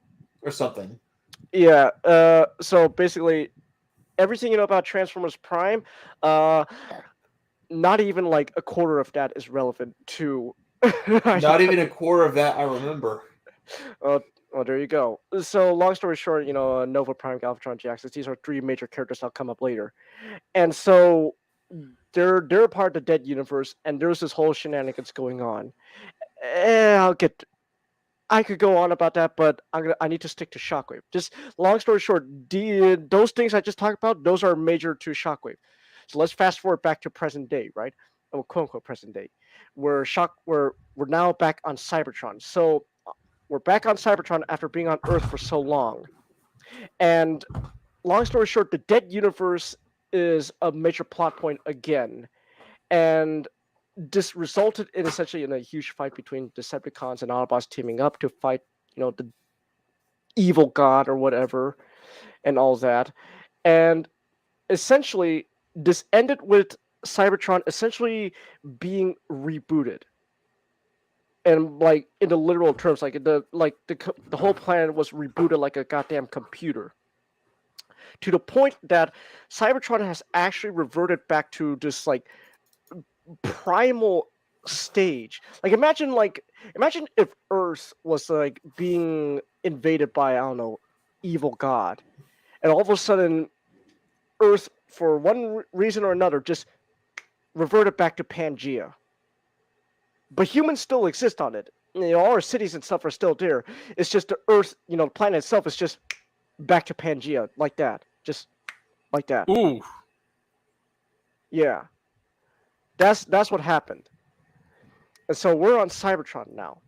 or something. Yeah. So basically, everything you know about Transformers Prime, not even like a quarter of that is relevant to. Not even a quarter of that I remember. Well, there you go. So, long story short, Nova Prime, Galvatron, G-Axis, these are three major characters that'll come up later. And so, they're a part of the Dead Universe, and there's this whole shenanigans going on. I could go on about that, but I need to stick to Shockwave. Just long story short, those things I just talked about, those are major to Shockwave. So let's fast forward back to present day, right? quote unquote present day. We're now back on Cybertron. So we're back on Cybertron after being on Earth for so long. And long story short, the Dead Universe is a major plot point again. And this resulted in essentially in a huge fight between Decepticons and Autobots teaming up to fight, the evil god or whatever, and all that. And essentially, this ended with Cybertron essentially being rebooted. And like in the literal terms, like the whole planet was rebooted like a goddamn computer. To the point that Cybertron has actually reverted back to this like primal stage. Like imagine if Earth was like being invaded by, I don't know, evil god, and all of a sudden Earth, for one reason or another, just reverted back to Pangea. But humans still exist on it. All our cities and stuff are still there. It's just the Earth, the planet itself is just back to Pangea, like that. Just like that. Ooh. Yeah. That's what happened. And so we're on Cybertron now.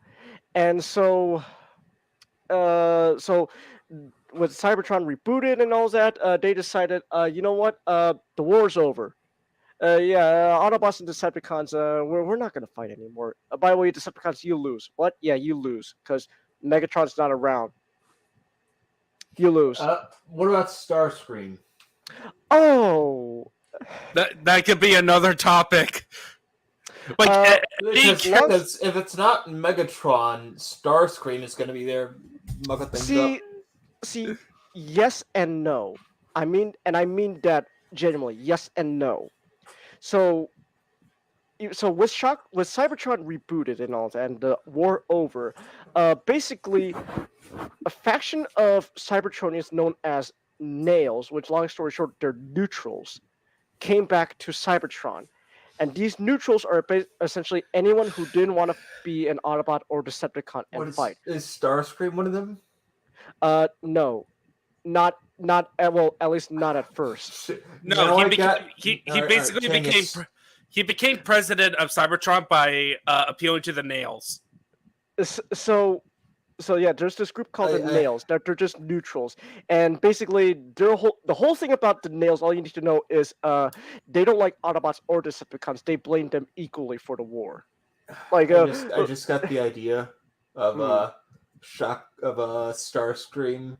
And so with Cybertron rebooted and all that, they decided, you know what? The war's over. Autobots and Decepticons, we're not going to fight anymore. By the way, Decepticons, you lose. What? Yeah, you lose, because Megatron's not around. You lose. What about Starscream? Oh! That could be another topic. Like, Because if it's not Megatron, Starscream is going to be there mucking things up. See, yes and no. I mean that genuinely, yes and no. So with Cybertron rebooted and all that, and the war over, basically, a faction of Cybertronians known as Nails, which, long story short, they're neutrals, came back to Cybertron. And these neutrals are essentially anyone who didn't want to be an Autobot or Decepticon and fight. Is Starscream one of them? No. Not well, at least not at first. No, he became president of Cybertron by appealing to the Nails. So yeah, there's this group called the Nails. They're just neutrals, and basically the whole thing about the Nails, all you need to know is they don't like Autobots or Decepticons. They blame them equally for the war. Like I just got the idea of Starscream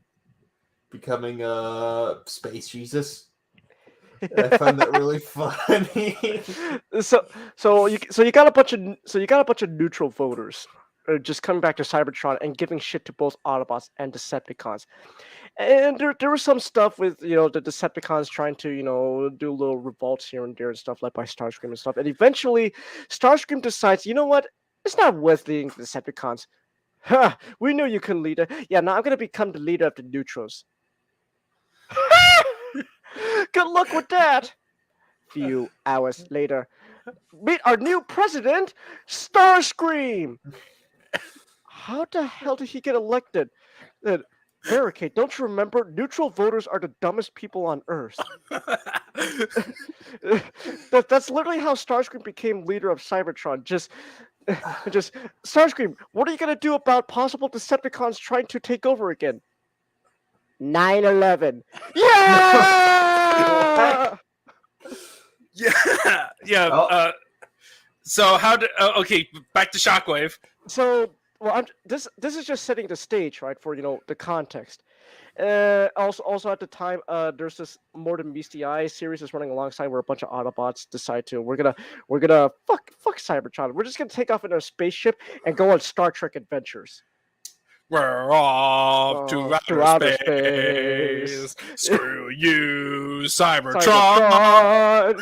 becoming Space Jesus. I find that really funny. So you got a bunch of neutral voters just coming back to Cybertron and giving shit to both Autobots and Decepticons. And there was some stuff with the Decepticons trying to do little revolts here and there and stuff, led by Starscream and stuff. And eventually Starscream decides, you know what? It's not worth leading the Decepticons. Ha! We knew you couldn't lead it. Yeah, now I'm gonna become the leader of the neutrals. Good luck with that. Few hours later, meet our new president, Starscream. How the hell did he get elected? Barricade, don't you remember? Neutral voters are the dumbest people on Earth. That's literally how Starscream became leader of Cybertron. Just Starscream, what are you gonna do about possible Decepticons trying to take over again? 9/11. Yeah. Yeah. Oh. So how did? Okay, back to Shockwave. So, well, this is just setting the stage, right, for the context. Also at the time, there's this More Than Meets the Eye series is running alongside where a bunch of Autobots decide to we're gonna fuck Cybertron. We're just gonna take off in a spaceship and go on Star Trek adventures. We're off to outer space. Screw you, Cybertron.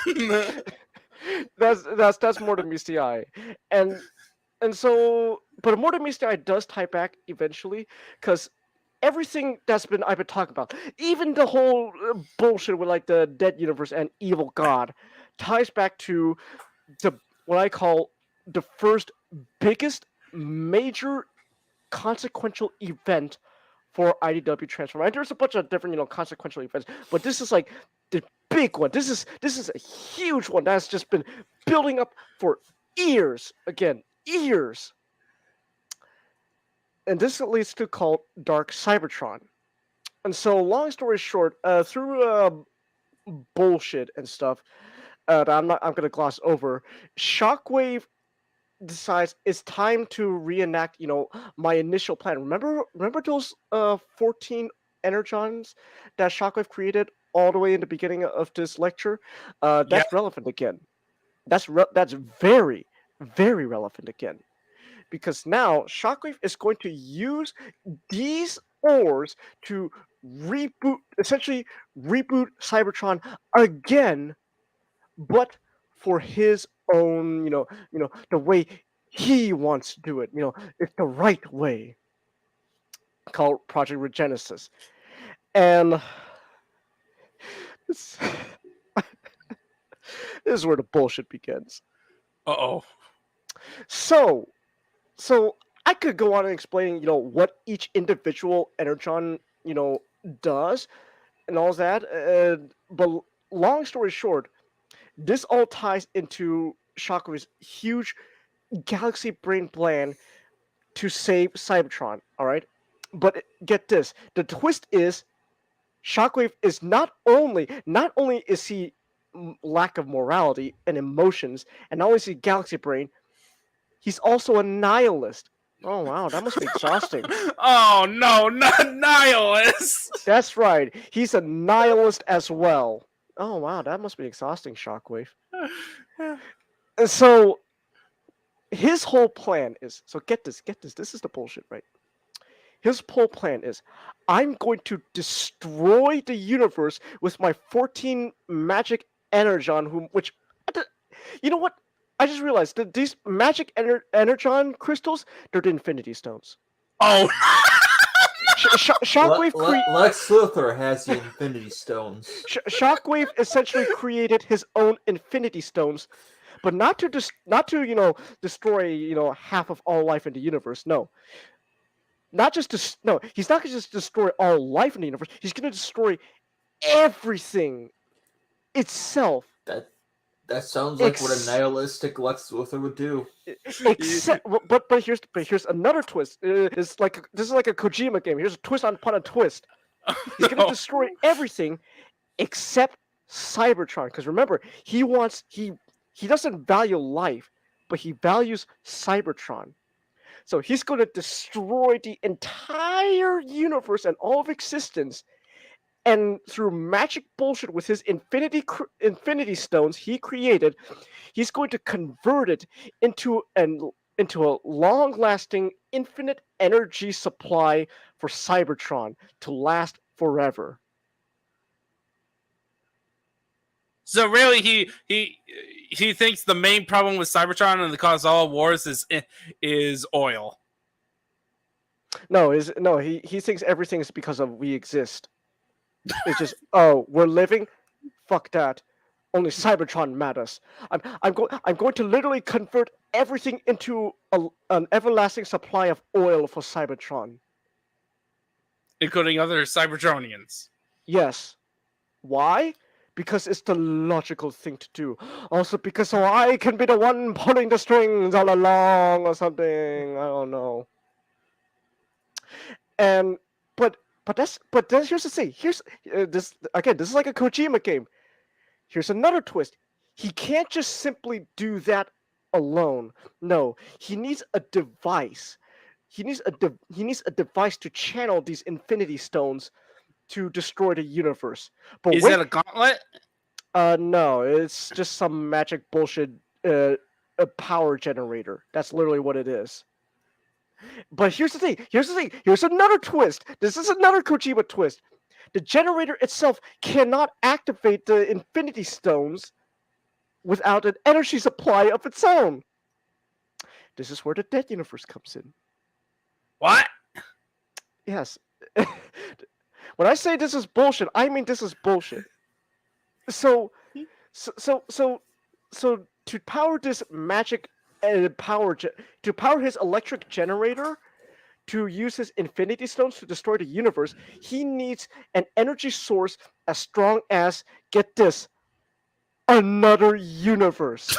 That's More Than Meets the Eye, and so, but More Than Meets the Eye does tie back eventually, because everything I've been talking about, even the whole bullshit with like the Dead Universe and Evil God, ties back to what I call the first biggest major consequential event for IDW Transformers. There's a bunch of different consequential events, but this is like the big one. This is a huge one that's just been building up for years. Again, years. And this leads to called Dark Cybertron. And so, long story short, through bullshit and stuff that I'm going to gloss over, Shockwave decides it's time to reenact, my initial plan. Remember those 14 energons that Shockwave created all the way in the beginning of this lecture? That's relevant again. That's very, very relevant again. Because now Shockwave is going to use these ores to essentially reboot Cybertron again, but for his own, the way he wants to do it. It's the right way. Called Project Regenesis, and this is where the bullshit begins. Uh-oh. So I could go on and explain, what each individual energon, does, and all that. But long story short, this all ties into Shockwave's huge galaxy brain plan to save Cybertron. All right, but get this: the twist is, Shockwave is not only is he lack of morality and emotions, and not only is he galaxy brain, he's also a nihilist. Oh wow, that must be exhausting. Oh no, not nihilist! That's right, he's a nihilist as well. Oh wow, that must be exhausting, Shockwave. And so his whole plan is, so get this, this is the bullshit, right? His whole plan is, I'm going to destroy the universe with my 14 magic energon, which, you know what? I just realized that these magic energon crystals, they're the Infinity Stones. Oh! Shockwave Lex Luthor has the Infinity Stones. Shockwave essentially created his own Infinity Stones, but not to destroy half of all life in the universe. No. He's not going to just destroy all life in the universe. He's going to destroy everything itself. That sounds like what a nihilistic Lex Luthor would do. Except, but here's another twist. This is like a Kojima game. Here's a twist upon a twist. He's going to destroy everything except Cybertron. Because remember, he doesn't value life, but he values Cybertron. So he's going to destroy the entire universe and all of existence, and through magic bullshit with his Infinity Stones he created, he's going to convert it into a long-lasting infinite energy supply for Cybertron to last forever. So really, he thinks the main problem with Cybertron and the cause of all wars is oil. No, he thinks everything is because of we exist. It's just, oh, we're living? Fuck that. Only Cybertron matters. I'm going to literally convert everything into an everlasting supply of oil for Cybertron. Including other Cybertronians. Yes. Why? Because it's the logical thing to do. Also because so I can be the one pulling the strings all along or something. I don't know. And but here's the thing. Here's this again. This is like a Kojima game. Here's another twist. He can't just simply do that alone. No, he needs a device. He needs a device to channel these Infinity Stones to destroy the universe. But is that a gauntlet? No, it's just some magic bullshit. A power generator. That's literally what it is. But here's the thing. Here's another twist. This is another Kojima twist. The generator itself cannot activate the Infinity Stones without an energy supply of its own. This is where the Dead Universe comes in. What? Yes. When I say this is bullshit, I mean this is bullshit. So to power this magic to power his electric generator, to use his Infinity Stones to destroy the universe, he needs an energy source as strong as, get this, another universe.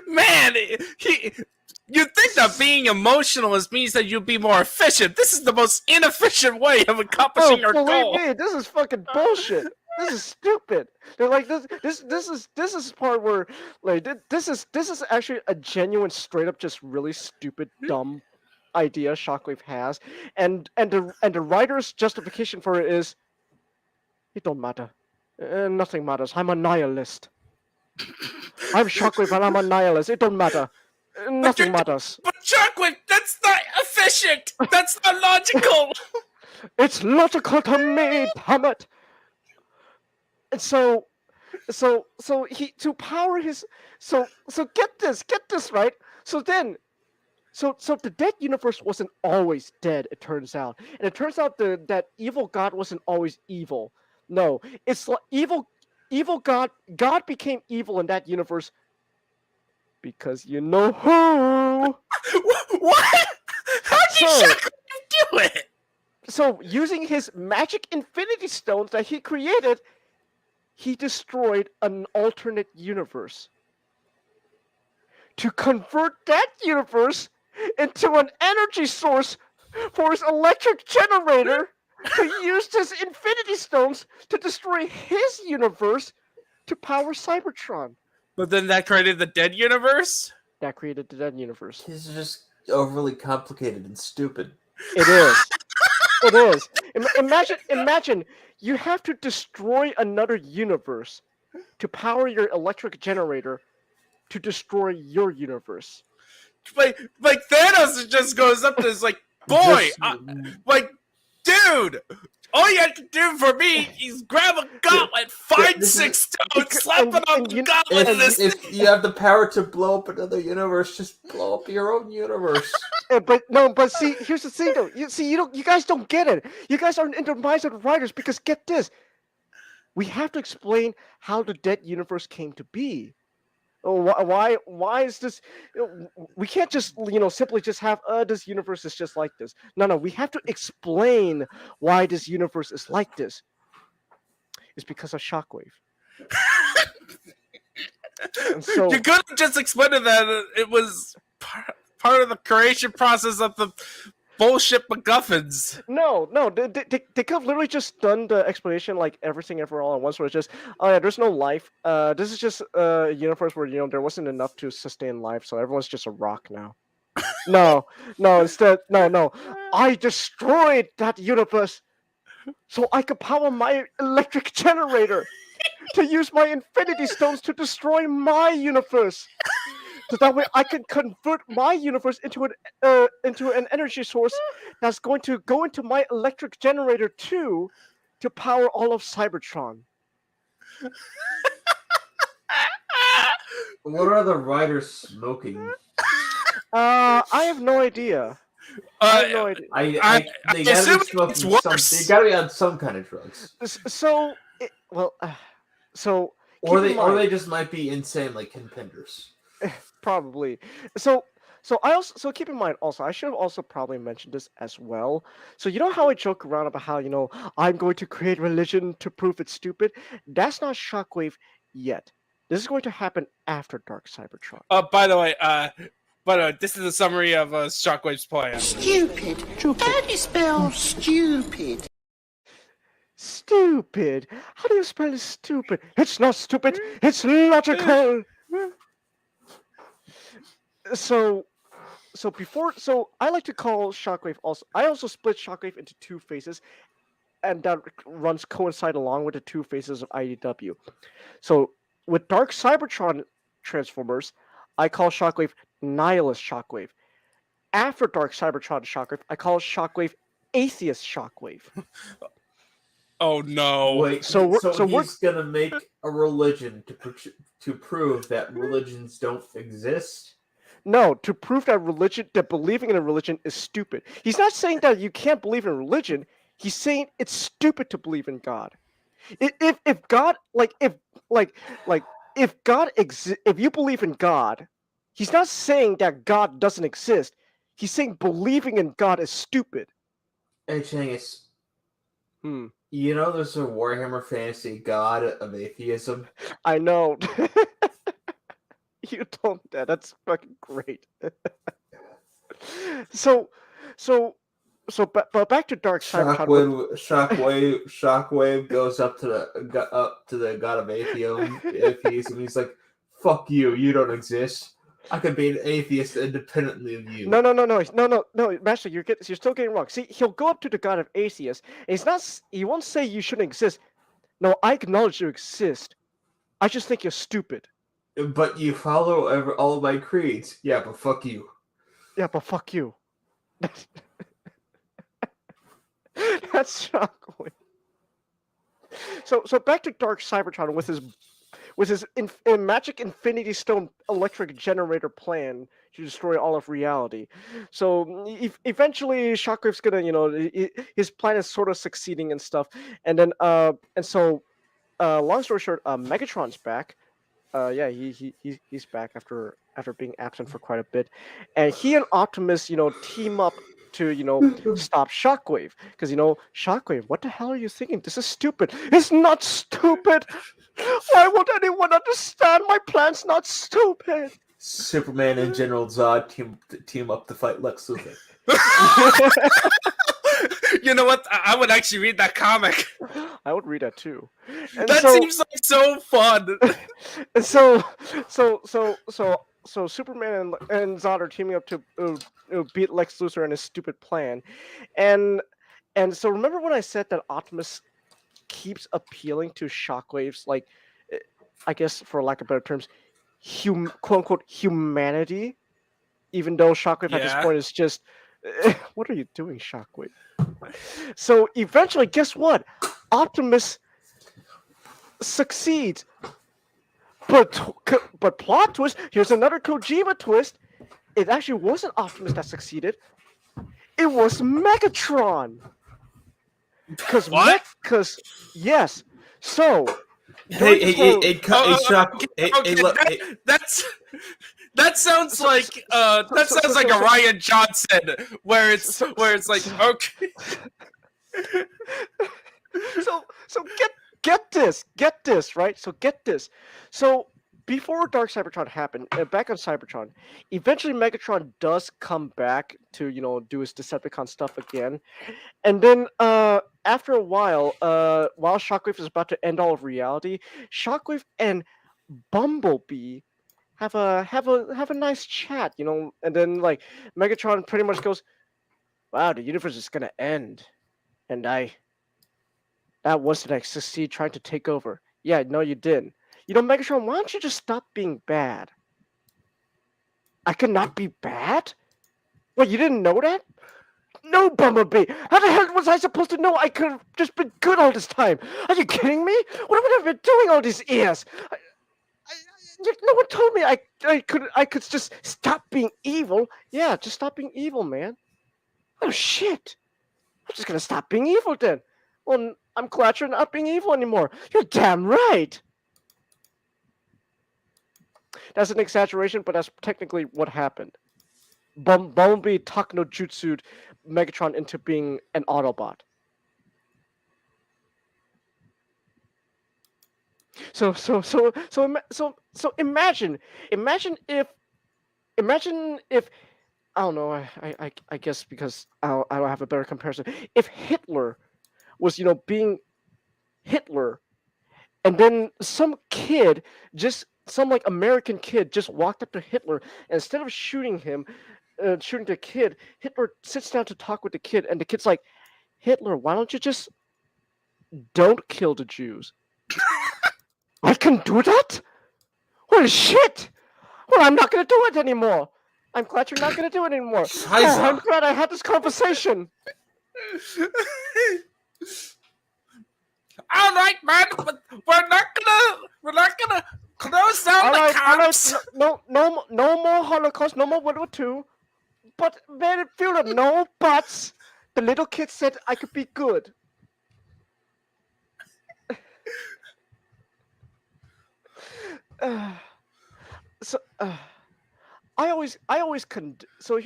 Man, you think that being emotionalist means that you'll be more efficient. This is the most inefficient way of accomplishing your believe goal. me, this is fucking bullshit. This is stupid. They're like this is part where like this is actually a genuine, straight up, just really stupid, dumb idea Shockwave has, and the writer's justification for it is, it don't matter, nothing matters. I'm a nihilist. I'm Shockwave and I'm a nihilist. It don't matter. Nothing matters. But Shockwave, that's not efficient. That's not logical. It's logical to me, damn it. And so he, to power his, so get this right. So the dead universe wasn't always dead. It turns out, and it turns out that evil God wasn't always evil. No, it's like evil God became evil in that universe because you know who. What? How did Shockwave do it? So using his magic Infinity Stones that he created, he destroyed an alternate universe to convert that universe into an energy source for his electric generator, to use his Infinity Stones to destroy his universe to power Cybertron. But then that created the dead universe? That created the dead universe. This is just overly complicated and stupid. It is. It is. Imagine you have to destroy another universe to power your electric generator to destroy your universe. Like Thanos just goes up to this like, boy, like, dude, all you have to do for me is grab a gauntlet, find 6 stones, slap it on the gauntlet, and if you have the power to blow up another universe, just blow up your own universe. But see, here's the thing though. You guys don't get it. You guys aren't in the minds of the writers, because get this. We have to explain how the dead universe came to be. Why is this? We can't just simply just have this universe is just like this. No, we have to explain why this universe is like this. It's because of Shockwave. And so you could have just explained that it was part of the creation process of the bullshit MacGuffins. No, they could have literally just done the explanation like Everything Ever All at Once, where it's just, oh yeah, there's no life. This is just a universe where there wasn't enough to sustain life, so everyone's just a rock now. No, instead, no. I destroyed that universe so I could power my electric generator to use my Infinity Stones to destroy my universe. So that way I can convert my universe into an energy source that's going to go into my electric generator too, to power all of Cybertron. What are the writers smoking? I have no idea. I have no idea. They gotta be smoking something. They gotta be on some kind of drugs. Or they just might be insane, like contenders. Probably. So keep in mind also, I should have also probably mentioned this as well. So you know how I joke around about how I'm going to create religion to prove it's stupid? That's not Shockwave yet. This is going to happen after Dark Cybertron. By the way, this is a summary of Shockwave's plan. Stupid. How do you spell stupid? Stupid. How do you spell stupid? It's not stupid. It's logical. So I like to call Shockwave also. I also split Shockwave into 2 phases, and that coincide along with the 2 phases of IDW. So with Dark Cybertron Transformers, I call Shockwave Nihilist Shockwave. After Dark Cybertron Shockwave, I call Shockwave Atheist Shockwave. Oh no! Wait, so he's gonna make a religion to prove that religions don't exist? No, to prove that believing in a religion is stupid. He's not saying that you can't believe in a religion. He's saying it's stupid to believe in God. If God, if you believe in God, he's not saying that God doesn't exist. He's saying believing in God is stupid. Hey, Changhis, Hmm. you know there's a Warhammer Fantasy God of Atheism? I know. You told me that. That's fucking great. so, so, but back to Dark Cybertron. Shockwave goes up to the God of Atheism. He's like, "Fuck you! You don't exist. I could be an atheist independently of you." No, Master, you're still getting wrong. See, he'll go up to the God of Atheist, and he won't say you shouldn't exist. No, I acknowledge you exist. I just think you're stupid. But you follow all of my creeds. Yeah, but fuck you. Yeah, but fuck you. That's Shockwave. So back to Dark Cybertron with his magic Infinity Stone electric generator plan to destroy all of reality. So eventually, Shockwave's gonna, his plan is sort of succeeding and stuff. And then, long story short, Megatron's back. Yeah, he's back after being absent for quite a bit, and he and Optimus, team up to stop Shockwave, because Shockwave, what the hell are you thinking? This is stupid. It's not stupid. Why won't anyone understand? My plan's not stupid. Superman and General Zod team up to fight Lex Luthor. You know what? I would actually read that comic. I would read that too. And That seems like so fun. And so Superman and Zod are teaming up to beat Lex Luthor and his stupid plan, and so remember when I said that Optimus keeps appealing to Shockwave's, like, I guess for lack of better terms, quote unquote humanity, even though Shockwave at this point is just, what are you doing, Shockwave? So eventually, guess what? Optimus succeeds. But plot twist, here's another Kojima twist. It actually wasn't Optimus that succeeded. It was Megatron. Because yes. So that sounds like a Ryan Johnson where it's like, okay. So get this, right? So get this. So before Dark Cybertron happened, back on Cybertron, eventually Megatron does come back to do his Decepticon stuff again, and then after a while Shockwave is about to end all of reality, Shockwave and Bumblebee have a nice chat, and then like Megatron pretty much goes, "Wow, the universe is gonna end, and that wasn't I succeed trying to take over. Yeah, no, you didn't. Megatron, why don't you just stop being bad? I could not be bad? What, you didn't know that? No, Bumblebee! How the hell was I supposed to know I could have just been good all this time? Are you kidding me? What have I been doing all these years? No one told me I could just stop being evil. Yeah, just stop being evil, man. Oh, shit. I'm just gonna stop being evil then. Well, I'm glad you're not being evil anymore. You're damn right. That's an exaggeration, but that's technically what happened. Bumblebee Takno Jutsu'd Megatron into being an Autobot. So imagine if I don't know, I guess because I don't have a better comparison. If Hitler was being Hitler, and then some American kid just walked up to Hitler, and instead of shooting the kid, Hitler sits down to talk with the kid, and the kid's like, "Hitler, why don't you just don't kill the Jews?" I can do that? Holy shit! Well, I'm not gonna do it anymore. I'm glad you're not gonna do it anymore. Oh, I'm glad I had this conversation. All right, man, but we're not gonna close down the camps. No more Holocaust, no more World War II. But very few of no buts. The little kid said I could be good. I always so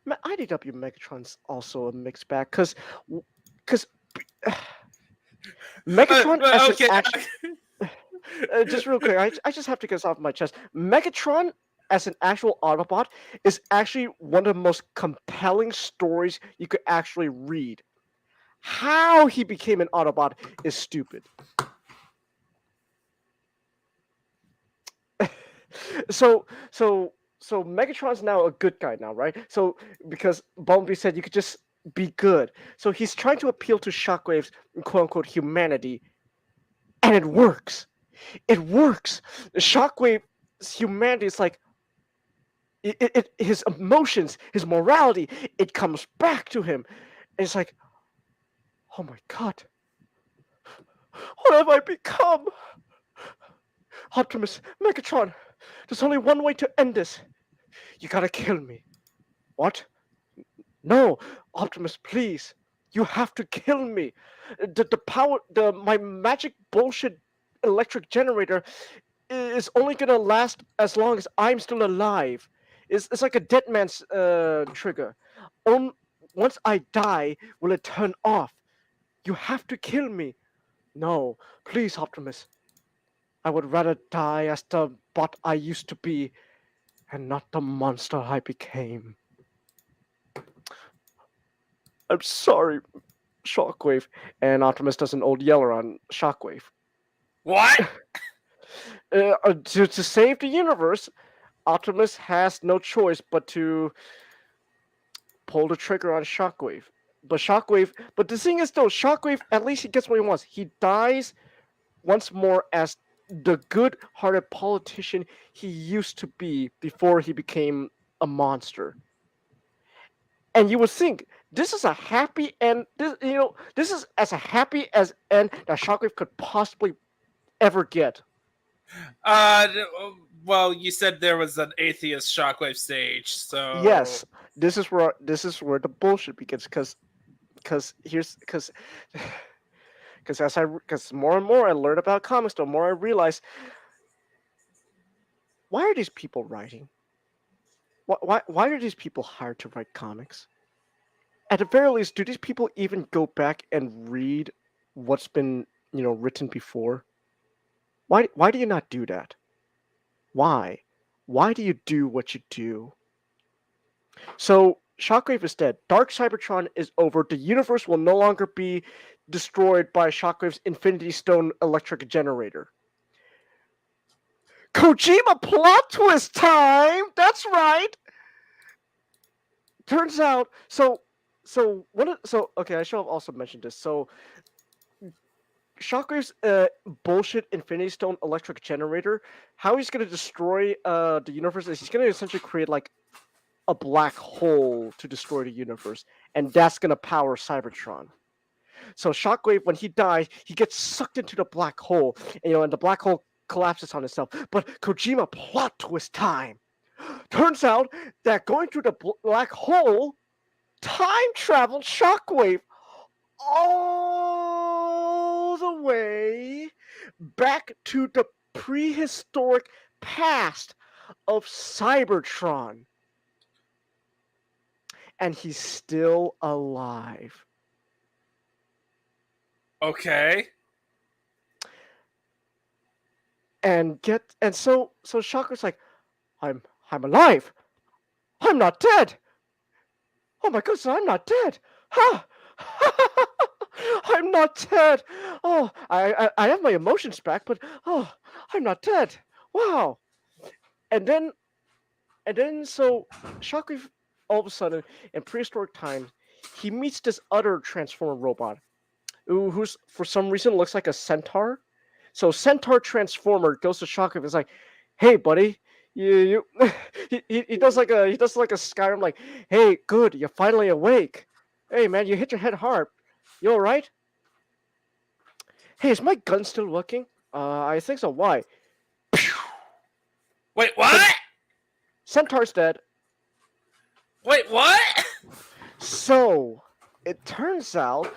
IDW Megatron's also a mixed bag because Megatron as okay. an action. Just real quick, I just have to get this off my chest. Megatron as an actual Autobot is actually one of the most compelling stories you could actually read. How he became an Autobot is stupid. So Megatron's now a good guy now, right? So because Bumblebee said you could just be good, so he's trying to appeal to Shockwave's quote unquote humanity, and it works. It works. Shockwave's humanity is like his emotions, his morality, it comes back to him. And it's like, oh my god, what have I become? Optimus, Megatron, there's only one way to end this. You gotta kill me. What? No, Optimus, please. You have to kill me. My magic bullshit electric generator is only gonna last as long as I'm still alive. It's like a dead man's trigger. Once I die, will it turn off? You have to kill me. No, please, Optimus. I would rather die as the bot I used to be, and not the monster I became. I'm sorry, Shockwave. And Optimus does an old yeller on Shockwave. What? To save the universe, Optimus has no choice but to pull the trigger on Shockwave. But the thing is though, Shockwave, at least he gets what he wants. He dies once more as the good-hearted politician he used to be before he became a monster. And you would think this is a happy end. This is as a happy as end that Shockwave could possibly ever get. Well, you said there was an atheist Shockwave stage, so Yes, this is where the bullshit begins. Because more and more I learn about comics, the more I realize, why are these people writing? Why are these people hired to write comics? At the very least, do these people even go back and read what's been written before? Why do you not do that? Why do you do what you do? So Shockwave is dead. Dark Cybertron is over. The universe will no longer be destroyed by Shockwave's Infinity Stone electric generator. Kojima plot twist time! That's right! Turns out, okay, I should have also mentioned this. So Shockwave's bullshit Infinity Stone electric generator, how he's going to destroy the universe is he's going to essentially create like a black hole to destroy the universe, and that's going to power Cybertron. So Shockwave, when he dies, he gets sucked into the black hole, and the black hole collapses on itself. But Kojima plot twist time. Turns out that going through the black hole time traveled Shockwave all the way back to the prehistoric past of Cybertron. And he's still alive. Okay. And so Shocker's like, I'm alive. I'm not dead. Oh my goodness, I'm not dead. Ha! I'm not dead. Oh, I have my emotions back, but I'm not dead. Wow. And then so Shockwave, all of a sudden, in prehistoric times, he meets this other Transformer robot, who's for some reason looks like a centaur. So Centaur Transformer goes to Shockwave and is like, "Hey, buddy, you." He does like a Skyrim, like, "Hey, good, you're finally awake. Hey, man, you hit your head hard. You all right? Hey, is my gun still working? I think so. Why? Wait, what? Centaur's dead. Wait, what? So it turns out,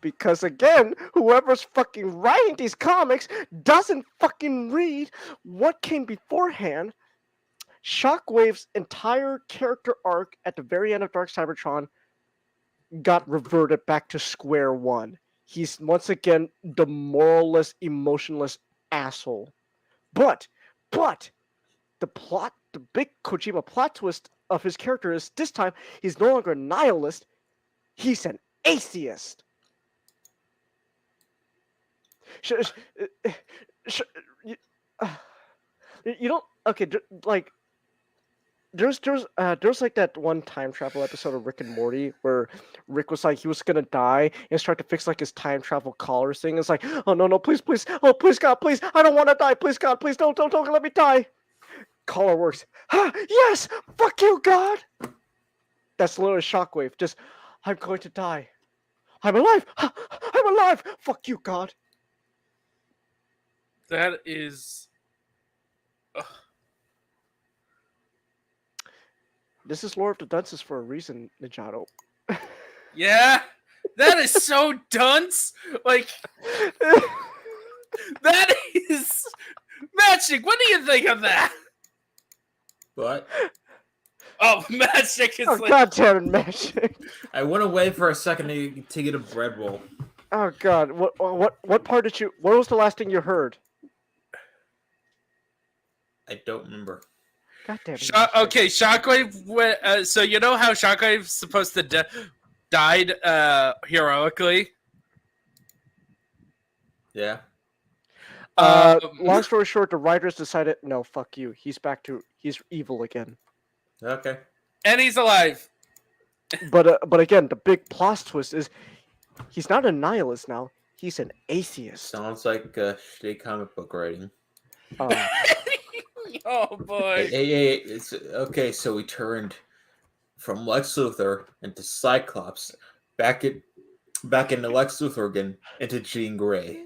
because again, whoever's fucking writing these comics doesn't fucking read what came beforehand. Shockwave's entire character arc at the very end of Dark Cybertron got reverted back to square one. He's once again the moralless, emotionless asshole. But the big Kojima plot twist of his character is this time he's no longer a nihilist, he's an atheist. You don't okay, like there's like that one time travel episode of Rick and Morty where Rick was like he was gonna die and tried to fix like his time travel collar thing. It's like, oh no, please, oh please God, please, I don't want to die, please God, please don't let me die. Collar works. Yes, fuck you, God. That's literally Shockwave. Just, I'm going to die. I'm alive. I'm alive. Fuck you, God. That is. This is Lord of the Dunces for a reason, Ninjato. Yeah, that is so dunce. Like, that is Matchstick. What do you think of that? What? Oh, Matchstick is Oh, like. God damn it, Matchstick. I went away for a second to get a bread roll. Oh God, what part did you? What was the last thing you heard? I don't remember. God damn it. Okay, Shockwave. So you know how Shockwave's supposed to died heroically. Yeah. Long story short, the writers decided, no, fuck you. He's evil again. Okay. And he's alive. But again, the big plot twist is he's not a nihilist now. He's an atheist. Sounds like shitty comic book writing. Oh boy. Hey, it's okay. So we turned from Lex Luthor into Cyclops, back into Lex Luthor again into Jean Grey.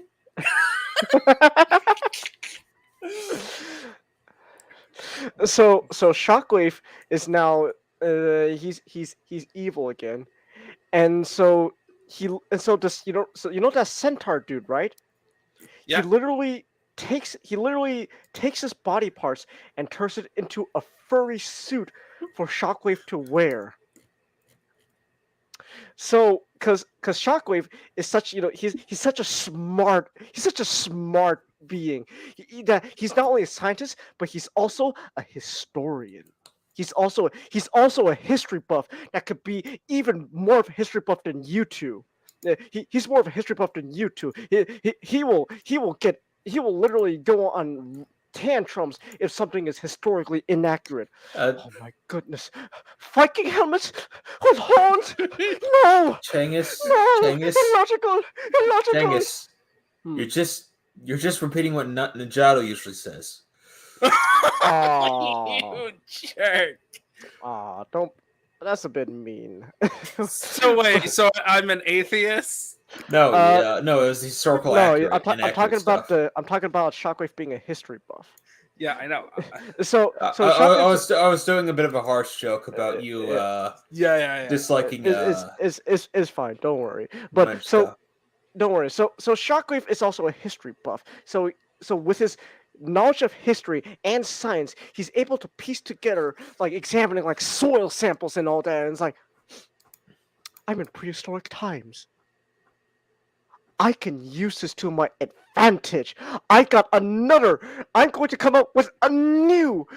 So Shockwave is now he's evil again, and so this you know that centaur dude, right? Yeah. He literally takes his body parts and turns it into a furry suit for Shockwave to wear. So, because Shockwave is such, he's such a smart being. He's not only a scientist, but he's also a historian. He's also a history buff that could be even more of a history buff than you two. He's more of a history buff than you two. He will literally go on tantrums if something is historically inaccurate. Oh my goodness! Viking helmets with horns? No! Changhis. Illogical. Changhis. You're just repeating what Ninjato usually says. Aw, You jerk. don't. That's a bit mean. So wait, so I'm an atheist? No, no, it was historical. No, accurate, I'm talking inaccurate about stuff. I'm talking about Shockwave being a history buff. Yeah, I know. So I Shockwave was doing a bit of a harsh joke about you Yeah. disliking is fine. Don't worry. But don't worry. So Shockwave is also a history buff. So with his knowledge of history and science, he's able to piece together, like examining like soil samples and all that. And it's like, I'm in prehistoric times. I can use this to my advantage. I'm going to come up with a new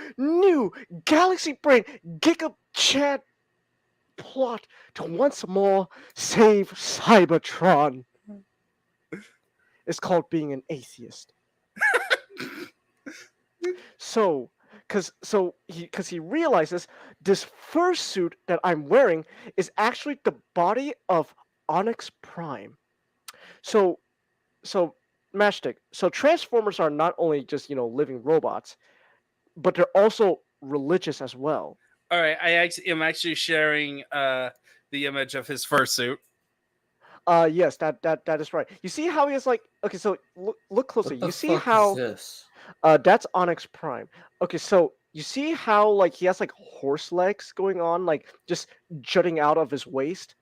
Galaxy Brain Giga Chat plot to once more save Cybertron. It's called being an atheist. Because he realizes this fursuit that I'm wearing is actually the body of Onyx Prime. So Matchstick. So Transformers are not only just living robots, but they're also religious as well. All right, am actually sharing the image of his fursuit. Yes, that is right. You see how he has like okay, so look closely. You see how this? That's Onyx Prime. Okay, so you see how like he has like horse legs going on, like just jutting out of his waist?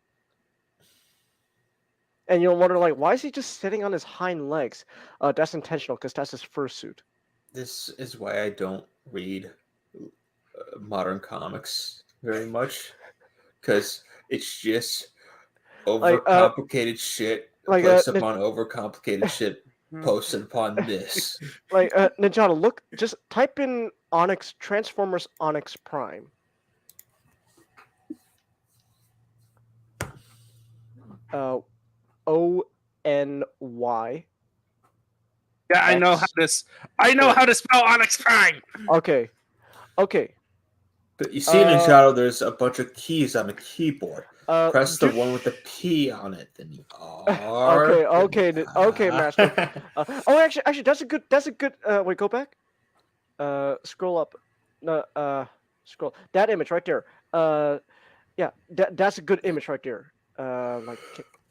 And you'll wonder, like, why is he just sitting on his hind legs? That's intentional, because that's his fursuit. This is why I don't read modern comics very much because it's just Like, overcomplicated shit like, placed upon overcomplicated shit Hmm. posted upon this. like, Ninjato, look, just type in Onyx Transformers Onyx Prime. ONY. Yeah, I know how X. to. I know how to spell Onyx Prime. Okay. Okay. But you see, Ninjato, there's a bunch of keys on the keyboard. Press the do- one with the P on it, then the R. Okay, Master. Actually, that's a good. Wait, go back. Scroll up. No, scroll. That image right there. Yeah, that's a good image right there.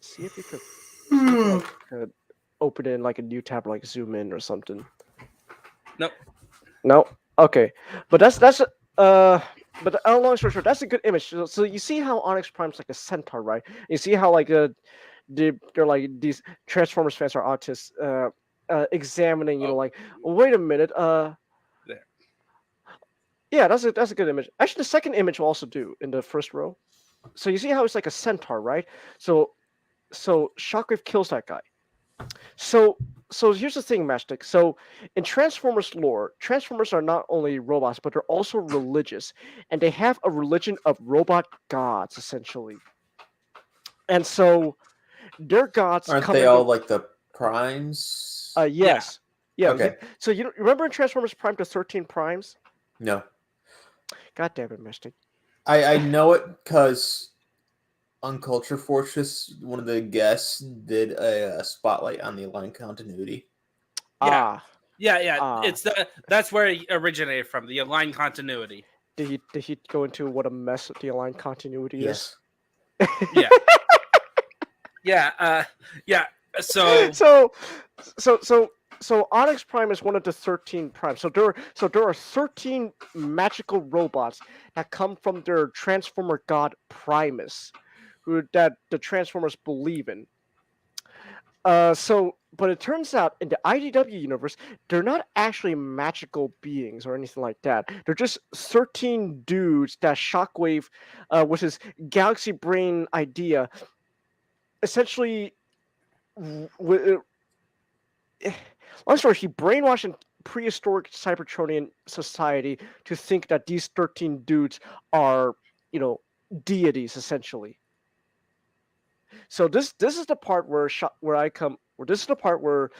See if you could open it in like a new tab, like zoom in or something. Nope. No. Okay, but but long story short, that's a good image. So you see how Onyx Prime's like a centaur, right? You see how like they're like these Transformers fans are autists, examining. Like, wait a minute. There. Yeah, that's a good image. Actually, the second image will also do in the first row. So you see how it's like a centaur, right? So Shockwave kills that guy. So here's the thing, Matchstick. So in Transformers lore, Transformers are not only robots, but they're also religious, and they have a religion of robot gods, essentially. And so their gods Aren't come they in all like the primes? yes. Yeah. Okay. So you remember in Transformers Prime to 13 primes? No. God damn it, Mystic. I know it because on Culture Fortress, one of the guests did a spotlight on the line continuity. Yeah. Yeah. Ah. That's where it originated from, the aligned continuity. Did he go into what a mess the aligned continuity Yes. is? Yeah. Yeah. So Onyx Prime is one of the 13 primes. So there are 13 magical robots that come from their Transformer god Primus, that the Transformers believe in. But it turns out in the IDW universe, they're not actually magical beings or anything like that. They're just 13 dudes that Shockwave, with his galaxy brain idea, essentially. Long story, he brainwashed in prehistoric Cybertronian society to think that these 13 dudes are, deities essentially. So this is the part where this is the part where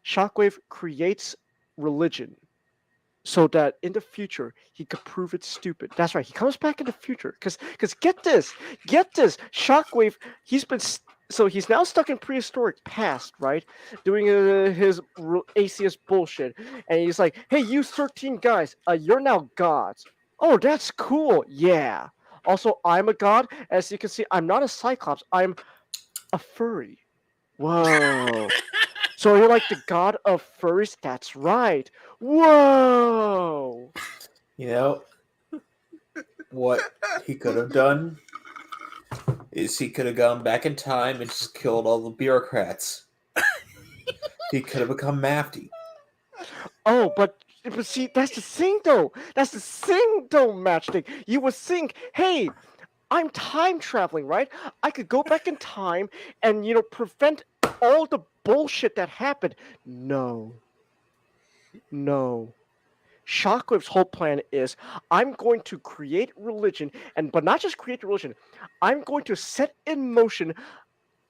Shockwave creates religion so that in the future he could prove it stupid. That's right. He comes back in the future because get this, Shockwave, he's now stuck in prehistoric past, right? Doing his atheist bullshit, and he's like, "Hey, you 13 guys, you're now gods." Oh, that's cool. Yeah. Also, I'm a god. As you can see, I'm not a Cyclops. I'm a furry. Whoa. So you're like the god of furries? That's right. Whoa. You know what he could have done is he could have gone back in time and just killed all the bureaucrats. He could have become Mafty. Oh, but see, that's the thing though. Matchstick. You would think, hey, I'm time traveling, right? I could go back in time and prevent all the bullshit that happened. No. Shockwave's whole plan is, I'm going to create religion, but not just create religion. I'm going to set in motion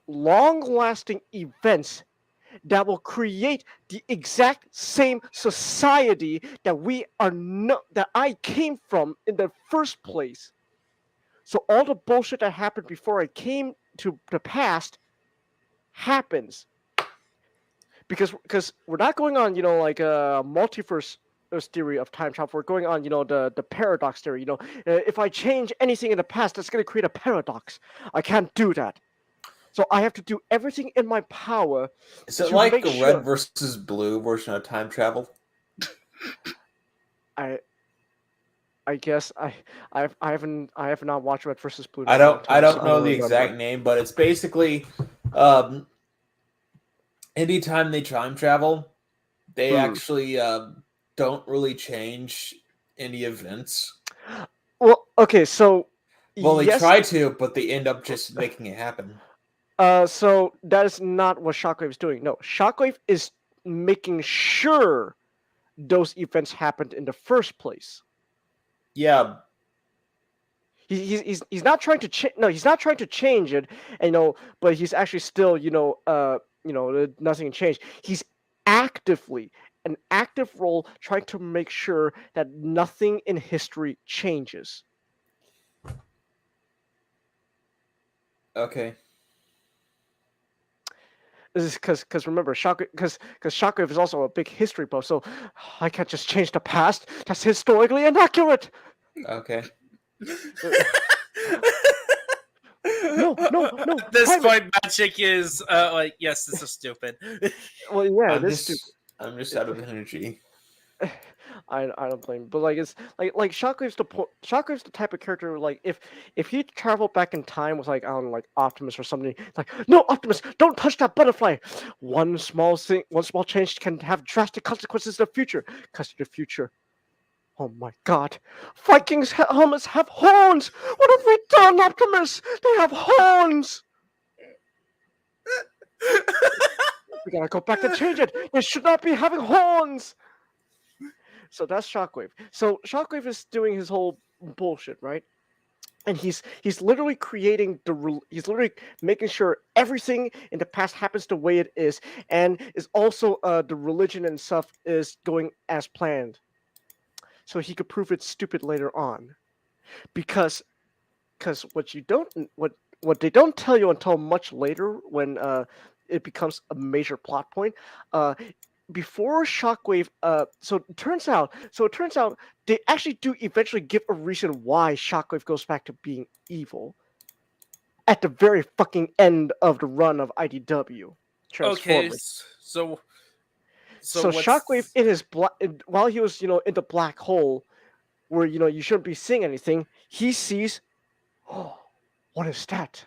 long-lasting events that will create the exact same society that I came from in the first place. So all the bullshit that happened before I came to the past happens. Because we're not going on, like a multiverse theory of time travel. We're going on, the paradox theory. If I change anything in the past, that's going to create a paradox. I can't do that. So I have to do everything in my power. Is it like a red versus blue version of time travel? I guess I have not watched Red versus Blue. I don't know the exact name, but it's basically anytime they time travel, they actually don't really change any events. Well, okay, so Well, they yes, try to, but they end up just making it happen. so that is not what Shockwave is doing. No, Shockwave is making sure those events happened in the first place. Yeah, He's not trying to change. No, he's not trying to change it. And but he's actually still nothing changed. He's actively an active role trying to make sure that nothing in history changes. okay. This is because remember Shockwave because Shockwave is also a big history buff. So I can't just change the past. That's historically inaccurate. Okay. No. At this Private. point, Magic is like, yes, this is stupid. Well, yeah, I'm this I'm just out of energy. I don't blame, but like it's like Shockwave's Shockwave's the type of character like if he traveled back in time with like I don't know, like Optimus or something, like no Optimus, don't touch that butterfly. One small change can have drastic consequences in the future. Because of the future. Oh my God! Vikings helmets have horns. What have we done, Optimus? They have horns. We gotta go back and change it. They should not be having horns. So that's Shockwave. So Shockwave is doing his whole bullshit, right? And he's literally creating he's literally making sure everything in the past happens the way it is, and is also the religion and stuff is going as planned, so he could prove it's stupid later on, because what they don't tell you until much later when it becomes a major plot point. Before Shockwave, so it turns out they actually do eventually give a reason why Shockwave goes back to being evil at the very fucking end of the run of IDW Okay, Transformers. so Shockwave in his while he was in the black hole where you shouldn't be seeing anything, he sees, oh, what is that?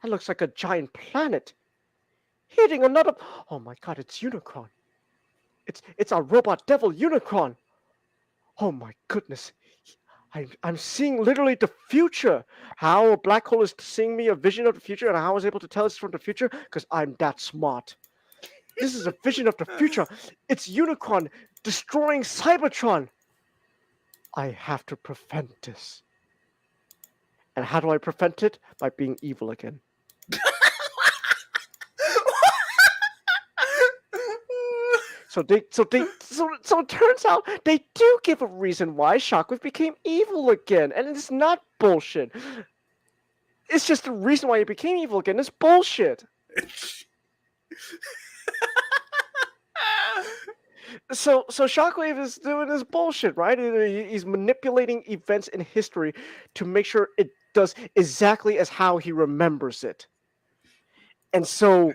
That looks like a giant planet hitting another. Oh my God, it's Unicron. It's a robot devil Unicron. Oh my goodness. I'm seeing literally the future. How a black hole is seeing me a vision of the future, and how I was able to tell it's from the future? Because I'm that smart. This is a vision of the future. It's Unicron destroying Cybertron. I have to prevent this. And how do I prevent it? By being evil again. So it turns out they do give a reason why Shockwave became evil again, and it's not bullshit. It's just the reason why he became evil again. It's bullshit. So Shockwave is doing this bullshit, right? He's manipulating events in history to make sure it does exactly as how he remembers it. And so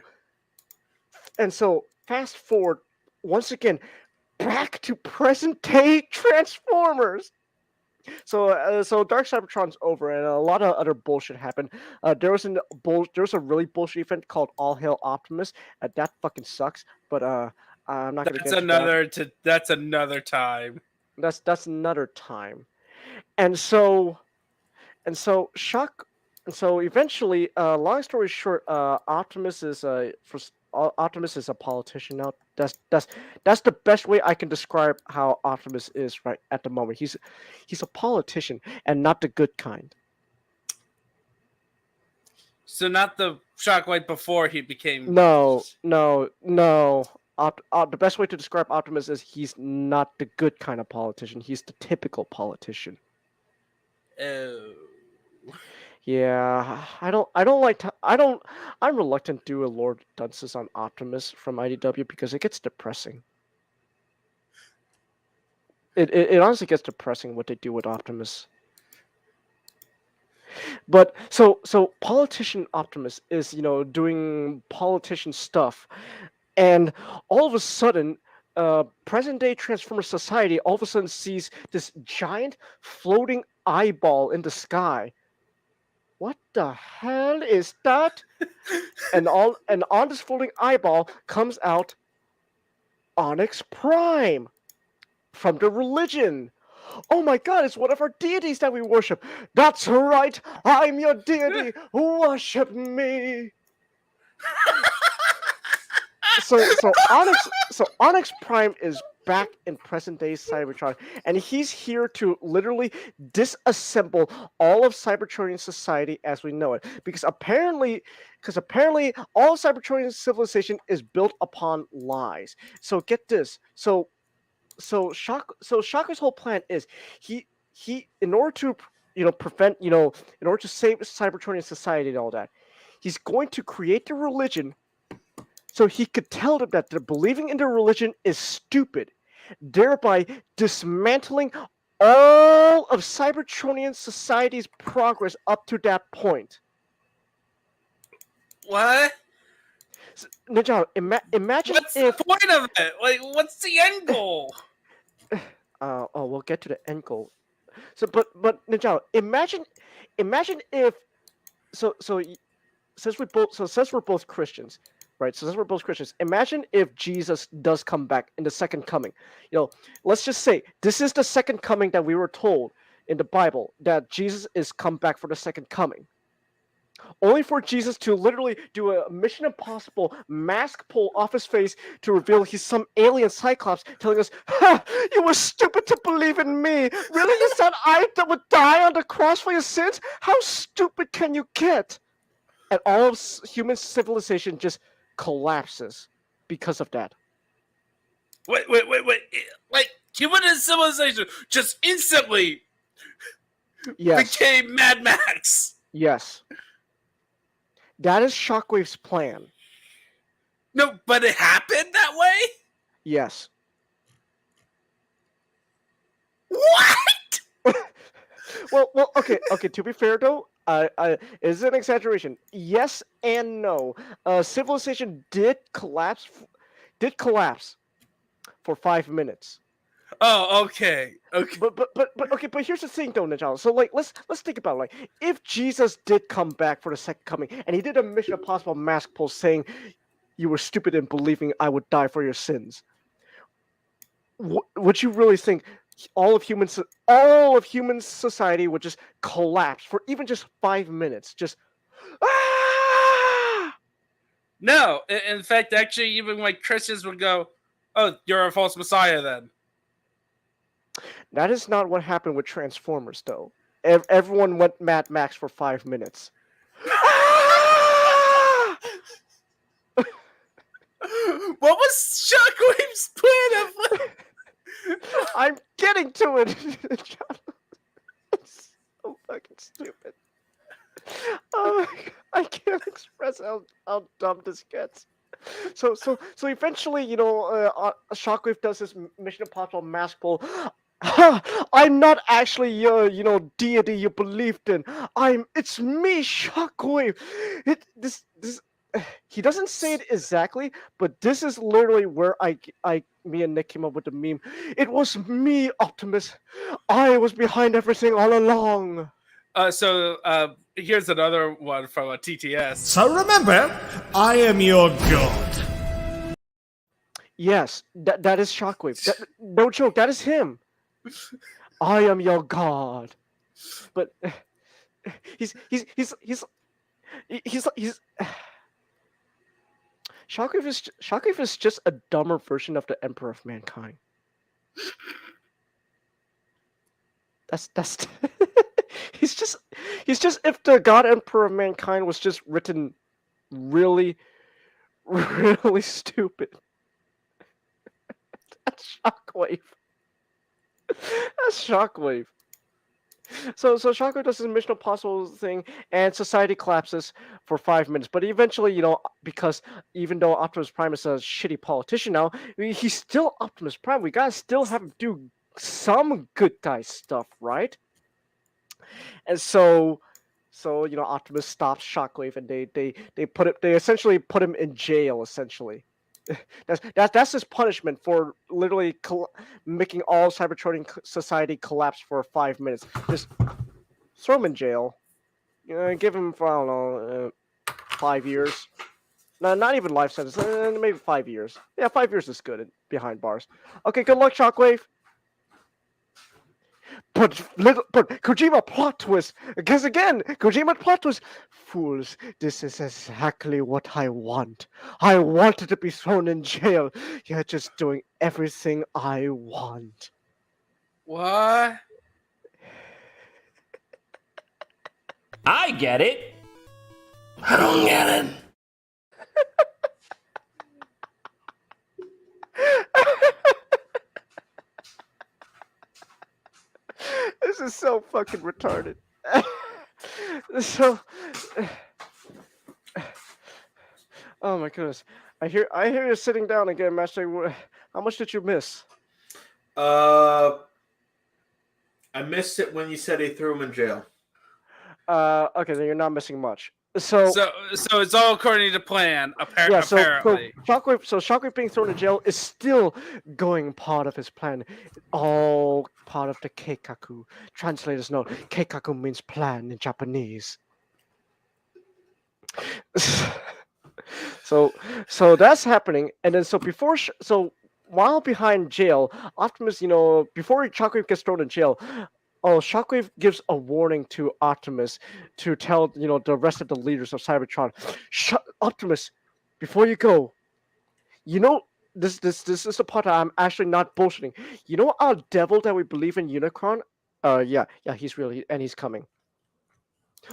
fast forward once again back to present day Transformers. So Dark Cybertron's over, and a lot of other bullshit happened. There was a really bullshit event called All Hail Optimus. That fucking sucks. But I'm not gonna get into that. That's another time. That's another time. And so eventually, long story short, Optimus is a politician now. That's the best way I can describe how Optimus is right at the moment. He's a politician, and not the good kind. So not the Shockwave before he became. No. The best way to describe Optimus is he's not the good kind of politician. He's the typical politician. Oh. Yeah, I'm reluctant to do a Lord Dunces on Optimus from IDW because it gets depressing. It honestly gets depressing what they do with Optimus. But so politician Optimus is doing politician stuff, and all of a sudden, present day Transformer society all of a sudden sees this giant floating eyeball in the sky. What the hell is that? and on this floating eyeball comes out Onyx Prime from the religion. Oh my god, it's one of our deities that we worship. That's right, I'm your deity. Worship me. So Onyx Prime is back in present day Cybertron, and he's here to literally disassemble all of Cybertronian society as we know it. Because apparently all of Cybertronian civilization is built upon lies. So get this. Shockwave's whole plan is he in order to prevent in order to save Cybertronian society and all that, he's going to create a religion so he could tell them that their believing in their religion is stupid, thereby dismantling all of Cybertronian society's progress up to that point. What? Ninja, imagine What's if... the point of it? Like, what's the end goal? We'll get to the end goal. But Ninja, imagine if since we're both Christians, right? So since we're both Christians, imagine if Jesus does come back in the second coming. Let's just say this is the second coming that we were told in the Bible, that Jesus is come back for the second coming. Only for Jesus to literally do a Mission Impossible mask pull off his face to reveal he's some alien Cyclops telling us, "Ha! You were stupid to believe in me! Really? You said I would die on the cross for your sins? How stupid can you get?" And all of human civilization just collapses because of that. Wait. Like, human civilization just instantly became Mad Max. Yes. That is Shockwave's plan. No, but it happened that way? Yes. What? Well, okay. To be fair though, it's an exaggeration. Yes and no. Civilization did collapse for 5 minutes. Oh, okay. But here's the thing though, Ninja. So let's think about it. Like, if Jesus did come back for the second coming and he did a Mission Impossible mask pull saying you were stupid in believing I would die for your sins, would you really think all of human society would just collapse for even just 5 minutes? Just No, in fact, actually, even like Christians would go, "Oh, you're a false messiah then." That is not what happened with Transformers, though. Everyone went Mad Max for 5 minutes. What was Shockwave's plan of? I'm getting to it. It's so fucking stupid. Oh my God. I can't express how dumb this gets. So eventually, Shockwave does this Mission Impossible mask pull. I'm not actually your, deity you believed in. It's me, Shockwave. He doesn't say it exactly, but this is literally where me and Nick came up with the meme. It was me, Optimus. I was behind everything all along. Here's another one from a TTS. So remember, I am your god. Yes, that is Shockwave. No joke, that is him. I am your god. But he's Shockwave is just a dumber version of the Emperor of Mankind. That's he's just if the God Emperor of Mankind was just written really, really stupid. That's Shockwave. That's Shockwave. So Shockwave does his Mission Impossible thing, and society collapses for 5 minutes. But eventually, because even though Optimus Prime is a shitty politician now, he's still Optimus Prime. We gotta still have him do some good guy stuff, right? And so Optimus stops Shockwave, and they essentially put him in jail. Essentially, that's his punishment for literally making all Cybertronian society collapse for 5 minutes. Just throw him in jail. Give him for, I don't know, 5 years. No, not even life sentence. Maybe 5 years. Yeah, 5 years is good behind bars. Okay, good luck, Shockwave. but Kojima plot twist. Because again, Kojima plot twist. Fools, this is exactly what I want. I wanted to be thrown in jail. You're just doing everything I want. What? I get it. I don't get it. This is so fucking retarded. So, oh my goodness, I hear you sitting down again, Master. How much did you miss? I missed it when you said he threw him in jail. Okay, then you're not missing much. So it's all according to plan, yeah, apparently. Shockwave being thrown in jail is still going part of his plan. All part of the keikaku. Translators note, keikaku means plan in Japanese. So that's happening, and then while behind jail, Optimus, before Shockwave gets thrown in jail, Shockwave gives a warning to Optimus to tell the rest of the leaders of Cybertron, Optimus, before you go, this is the part that I'm actually not bullshitting. You know our devil that we believe in, Unicron? Yeah, he's real, and he's coming.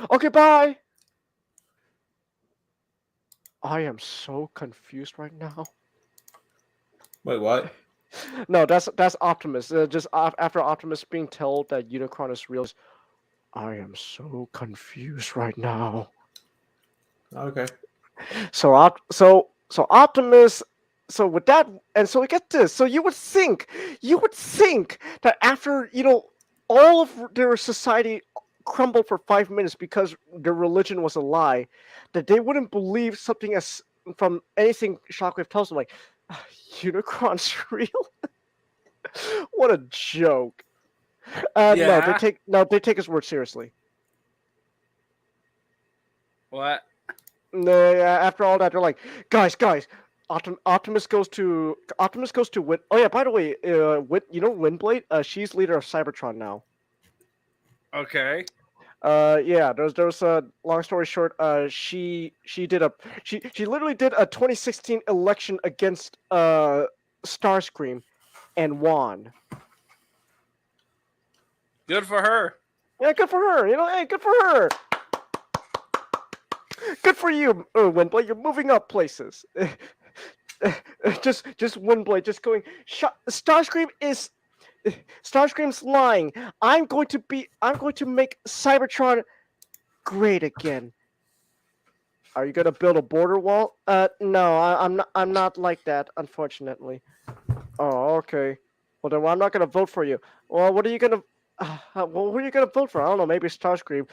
Okay, bye. I am so confused right now. Wait, what? No, that's Optimus. Just after Optimus being told that Unicron is real, I am so confused right now. Okay. So Optimus. So with that, and so we get this. So you would think that after all of their society crumbled for 5 minutes because their religion was a lie, that they wouldn't believe something as from anything Shockwave tells them, like Unicron's real. What a joke! Yeah. They take his word seriously. What? No, after all that, they're like, guys. Optimus goes to Win. Oh yeah, by the way, Windblade. She's leader of Cybertron now. Okay. Yeah. There's a long story short. She literally did a 2016 election against Starscream, and won. Good for her. Yeah, good for her. Hey, good for her. Good for you, Windblade. You're moving up places. Just Windblade, just going. Starscream's lying. I'm going to make Cybertron great again. Are you gonna build a border wall? No, I'm not like that, unfortunately. Oh, okay. Well, then I'm not gonna vote for you. Well, what are you gonna? Who are you gonna vote for? I don't know. Maybe Starscream.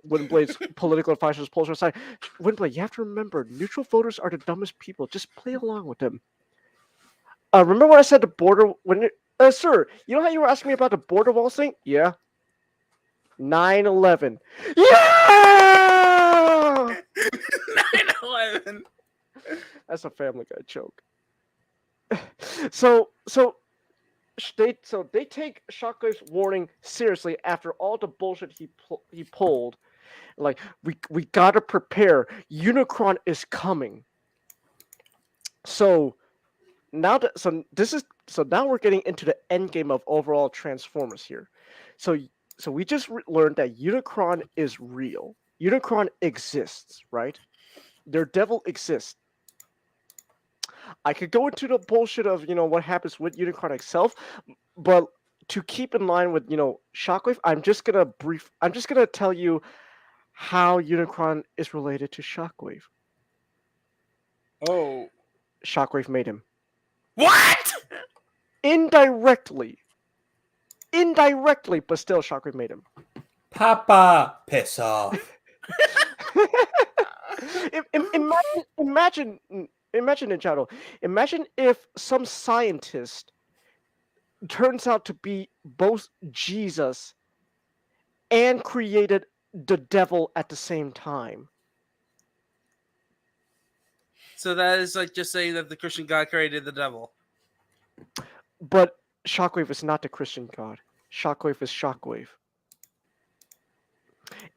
Windblade's political advisors pulls her aside. Windblade, you have to remember, neutral voters are the dumbest people. Just play along with them. Remember when I said the border? Sir, you know how you were asking me about the border wall thing? Yeah. 9/11. Yeah. 9/11. That's a Family Guy joke. So they take Shockwave's warning seriously after all the bullshit he pulled. Like, we gotta prepare. Unicron is coming. So now we're getting into the end game of overall Transformers here. So we just learned that Unicron is real. Unicron exists, right? Their devil exists. I could go into the bullshit of what happens with Unicron itself, but to keep in line with Shockwave, I'm just gonna tell you how Unicron is related to Shockwave. Oh. Shockwave made him. What? Indirectly, but still Shockwave made him. Papa, piss off. Imagine, Ninjago. Imagine if some scientist turns out to be both Jesus and created the devil at the same time. So that is like just saying that the Christian God created the devil. But Shockwave is not the Christian God. Shockwave is Shockwave.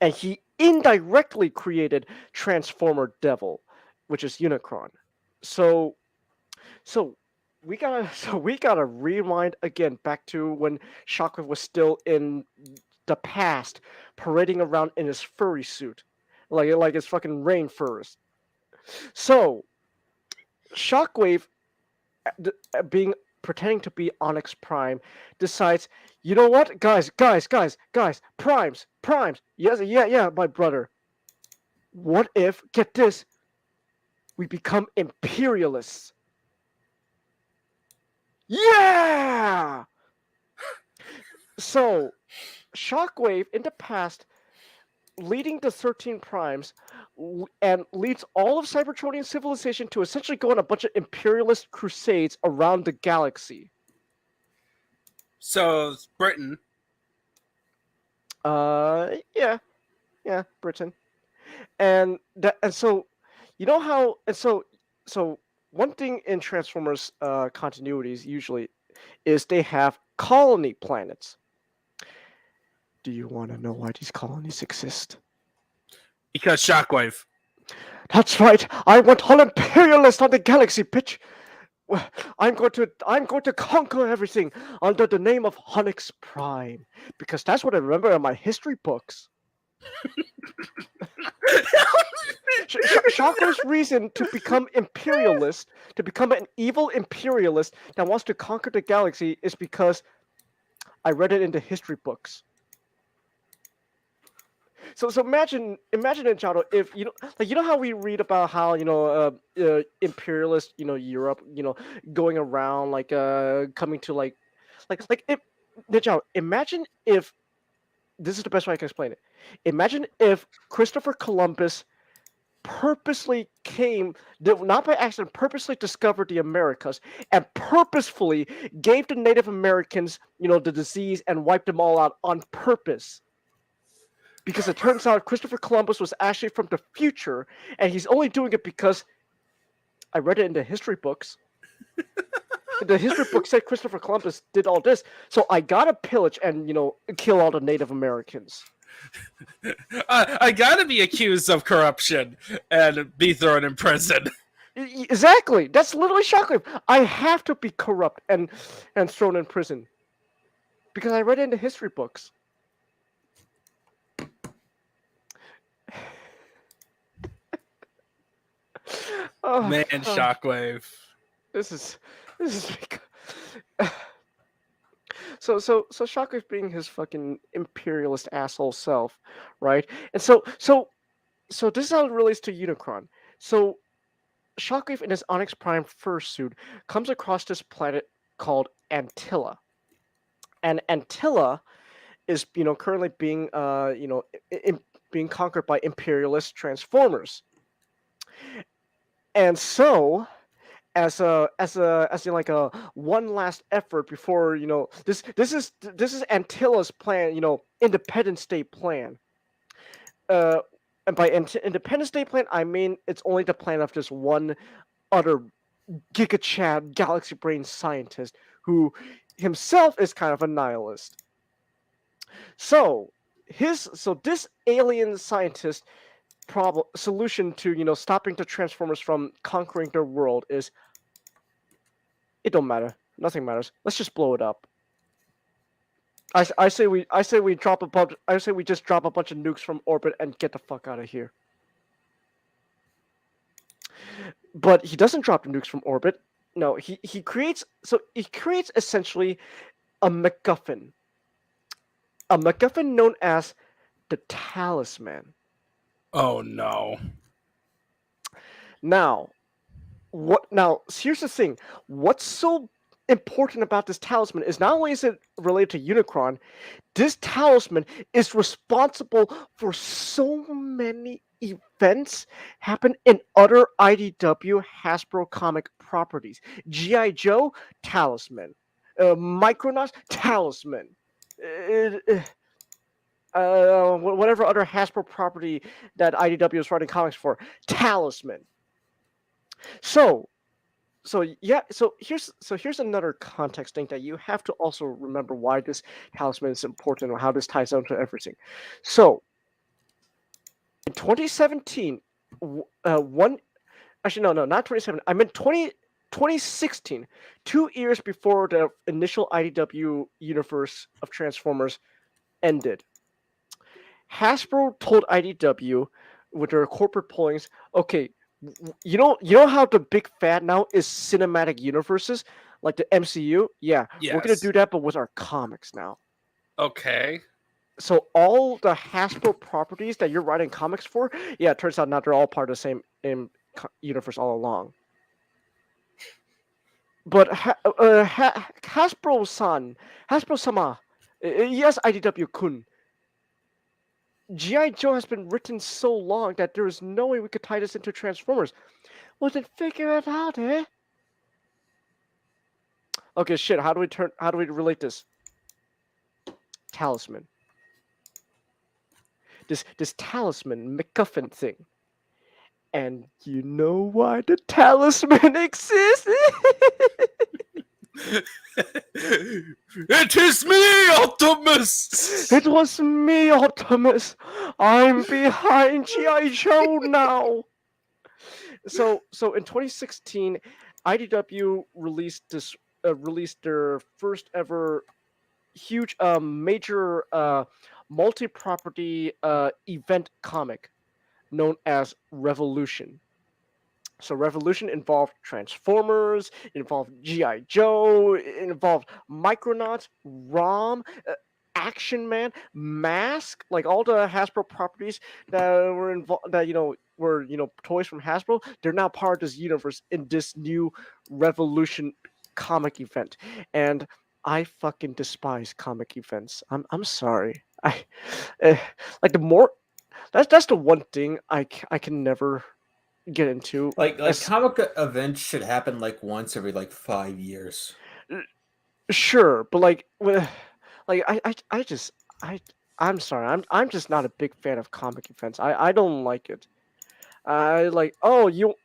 And he indirectly created Transformer Devil, which is Unicron. So we gotta rewind again back to when Shockwave was still in the past, parading around in his furry suit, like his fucking rain furs. So Shockwave, being pretending to be Onyx Prime, decides, you know what, guys, primes, yes, yeah, my brother. What if, get this, we become imperialists? Yeah! So, Shockwave in the past, leading the 13 Primes, and leads all of Cybertronian civilization to essentially go on a bunch of imperialist crusades around the galaxy. So it's Britain. Yeah, Britain, and so, you know how, so one thing in Transformers continuities usually is they have colony planets. Do you want to know why these colonies exist? Because Shockwave. That's right. I want all imperialists on the galaxy, bitch. Well, I'm going to conquer everything under the name of Onyx Prime, because that's what I remember in my history books. Shockwave's reason to become imperialist, to become an evil imperialist that wants to conquer the galaxy, is because I read it in the history books. So imagine Enchado, if you know how we read about how imperialist Europe going around coming to if Enchado, imagine if this is the best way I can explain it. Imagine if Christopher Columbus purposely not by accident, purposely discovered the Americas and purposefully gave the Native Americans the disease and wiped them all out on purpose. Because it turns out Christopher Columbus was actually from the future, and he's only doing it because I read it in the history books. The history book said Christopher Columbus did all this, so I gotta pillage and kill all the Native Americans. I gotta be accused of corruption and be thrown in prison. Exactly. That's literally Shockwave. I have to be corrupt and thrown in prison because I read it in the history books. Oh, Man, God. Shockwave. This is so Shockwave being his fucking imperialist asshole self, right? And so this is how it relates to Unicron. So Shockwave in his Onyx Prime fursuit comes across this planet called Antilla, and Antilla is currently being being conquered by imperialist Transformers. And so, as a one last effort before this is Antilla's plan, Independence Day plan. And by Independence Day plan, I mean it's only the plan of just one other Giga Chad galaxy brain scientist who himself is kind of a nihilist. So this alien scientist solution to stopping the Transformers from conquering their world is, it don't matter, nothing matters, let's just blow it up. I say we just drop a bunch of nukes from orbit and get the fuck out of here. But he doesn't drop the nukes from orbit. No, he creates essentially a MacGuffin known as the Talisman. Oh no. Now, here's the thing. What's so important about this talisman is not only is it related to Unicron, this talisman is responsible for so many events happen in other IDW Hasbro comic properties. G.I. Joe, talisman. Micronauts, talisman. Whatever other Hasbro property that IDW is writing comics for, talisman. So here's another context thing that you have to also remember why this talisman is important and how this ties down to everything. So in 2017, one actually no, not 2017. I meant 2016, 2 years before the initial IDW universe of Transformers ended. Hasbro told IDW with their corporate pollings, okay, you know how the big fad now is cinematic universes like the MCU? Yeah, we're gonna Yes. do that, but with our comics now. Okay. So all the Hasbro properties that you're writing comics for, yeah, it turns out not they're all part of the same universe all along. But Hasbro-sama, yes, IDW-kun, G.I. Joe has been written so long that there is no way we could tie this into Transformers. Well, then figure it out, eh? Okay, shit. How do we relate this? Talisman. This talisman MacGuffin thing. And you know why the talisman exists? It is me, Optimus! It was me, Optimus. I'm behind G.I. Joe now. So in 2016, IDW released their first ever huge major multi-property event comic known as Revolution. So Revolution involved Transformers, it involved G.I. Joe, it involved Micronauts, ROM, Action Man, Mask, like all the Hasbro properties that were involved, that were toys from Hasbro. They're now part of this universe in this new Revolution comic event, and I fucking despise comic events. I'm sorry. Like the more that's the one thing I can never get into. Like comic events should happen like once every like 5 years. Sure, but like I'm sorry. I'm just not a big fan of comic events. I don't like it. I like, oh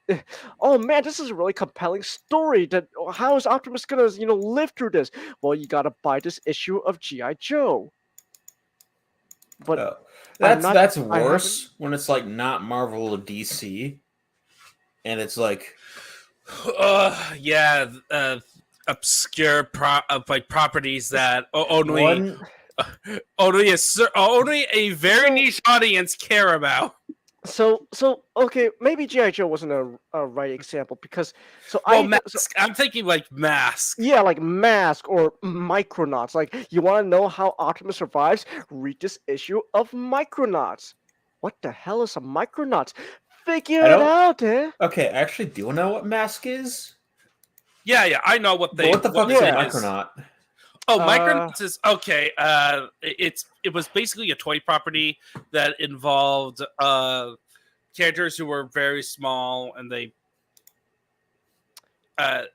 man, this is a really compelling story. That how is Optimus gonna live through this? Well, you gotta buy this issue of G.I. Joe. But that's worse when it's like not Marvel or DC, and it's like, obscure properties that only a very niche audience care about. So okay, maybe G.I. Joe wasn't a right example because I'm thinking like Mask. Yeah, like Mask or Micronauts. Like, you want to know how Optimus survives? Read this issue of Micronauts. What the hell is a Micronauts? Figure it out, eh? Okay, actually, do you know what Mask is? Yeah, I know what what the fuck is a Micronaut? Oh, Micronauts is okay. It was basically a toy property that involved characters who were very small, and they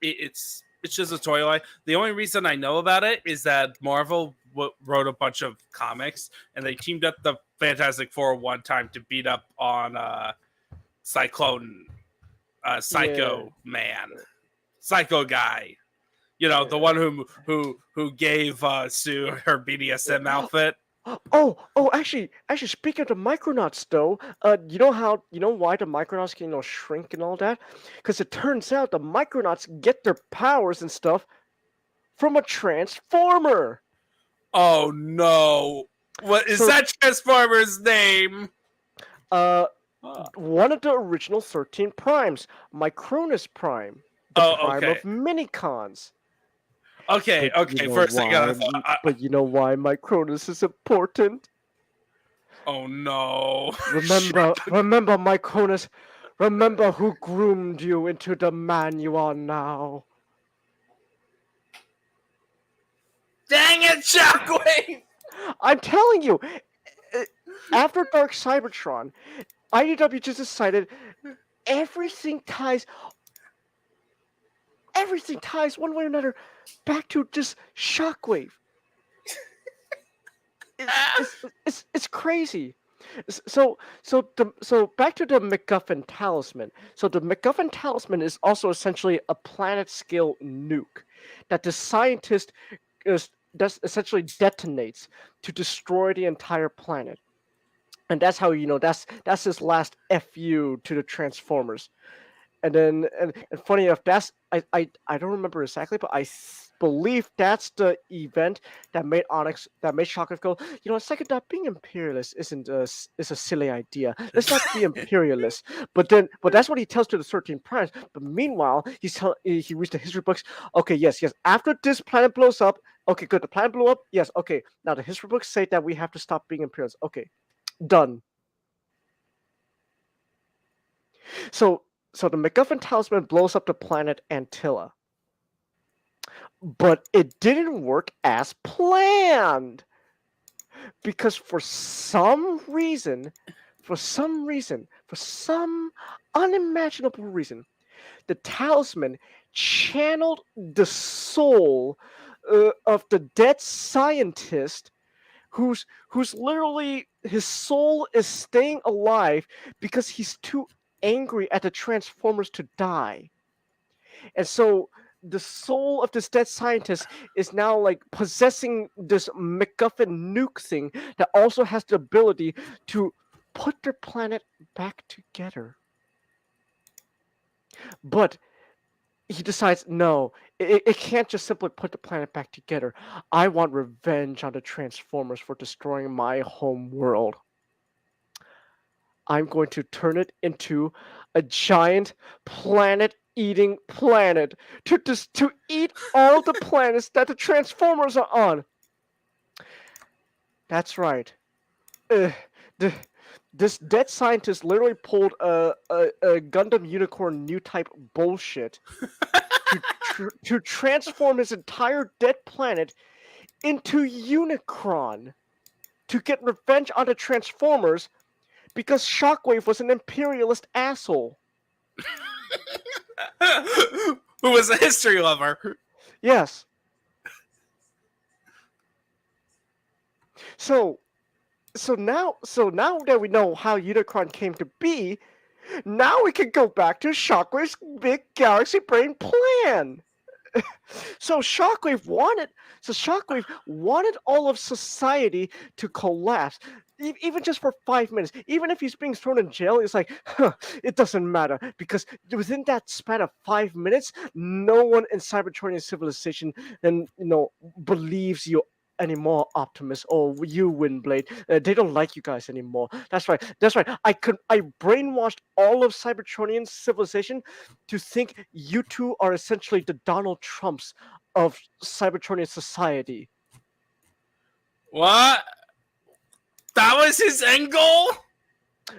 it's just a toy line. The only reason I know about it is that Marvel wrote a bunch of comics, and they teamed up the Fantastic Four one time to beat up on Psycho Man, Psycho Guy. The one who gave Sue her BDSM outfit. Actually, speaking of the Micronauts, though, you know why the Micronauts can shrink and all that? Because it turns out the Micronauts get their powers and stuff from a Transformer. Oh no! What is that Transformer's name? One of the original 13 Primes, Micronus Prime, the Prime of Minicons. Okay. First thing, but you know why Micronus is important? Oh no! Remember, Micronus. Remember who groomed you into the man you are now. Dang it, Shockwave! I'm telling you, after Dark Cybertron, IDW just decided everything ties one way or another back to just Shockwave. It's crazy. So back to the MacGuffin talisman. So the MacGuffin talisman is also essentially a planet scale nuke that the scientist does essentially detonates to destroy the entire planet. And that's how that's his last fu to the Transformers. And then and funny enough, I don't remember exactly, but believe that's the event that made Shockwave go, second thought, being imperialist is a silly idea. Let's not be imperialist. But that's what he tells to the 13 Primes. But meanwhile, he reads the history books. Okay, yes. After this planet blows up, okay, good. The planet blew up. Yes, okay. Now the history books say that we have to stop being imperialist. Okay, done. So the MacGuffin talisman blows up the planet Antilla. But it didn't work as planned. Because for some unimaginable reason, the talisman channeled the soul of the dead scientist who's literally his soul is staying alive because he's too angry at the Transformers to die. And so the soul of this dead scientist is now like possessing this MacGuffin nuke thing that also has the ability to put their planet back together. But he decides, no, it can't just simply put the planet back together. I want revenge on the Transformers for destroying my home world. I'm going to turn it into a giant planet-eating planet to eat all the planets that the Transformers are on. That's right. This dead scientist literally pulled a Gundam Unicorn new type bullshit to transform his entire dead planet into Unicron to get revenge on the Transformers because Shockwave was an imperialist asshole. Who was a history lover. Yes. So now that we know how Unicron came to be, now we can go back to Shockwave's big galaxy brain plan. So Shockwave wanted all of society to collapse, even just for 5 minutes. Even if he's being thrown in jail, it's like, it doesn't matter, because within that span of 5 minutes, no one in Cybertronian civilization believes you anymore, Optimus, or you, Windblade. They don't like you guys anymore. That's right. I brainwashed all of Cybertronian civilization to think you two are essentially the Donald Trumps of Cybertronian society. What? That was his end goal?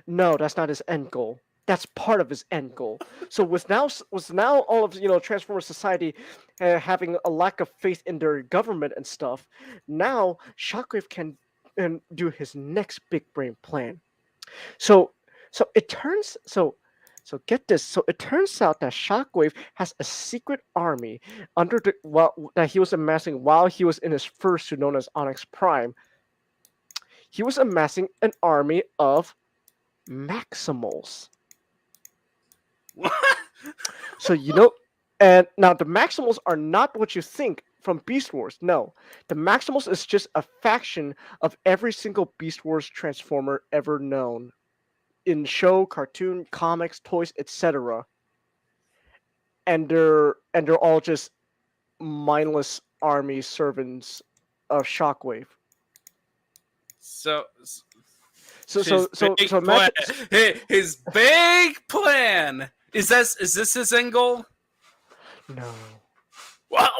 No, that's not his end goal. That's part of his end goal. So with now all of Transformer society having a lack of faith in their government and stuff, now Shockwave can do his next big brain plan. So get this. So it turns out that Shockwave has a secret army that he was amassing while he was in his fursuit known as Onyx Prime. He was amassing an army of Maximals. What? So and now the Maximals are not what you think from Beast Wars. No, the Maximals is just a faction of every single Beast Wars Transformer ever known in show, cartoon, comics, toys, etc. And they're all just mindless army servants of Shockwave. So imagine, his big plan. Is this his end goal? no. What?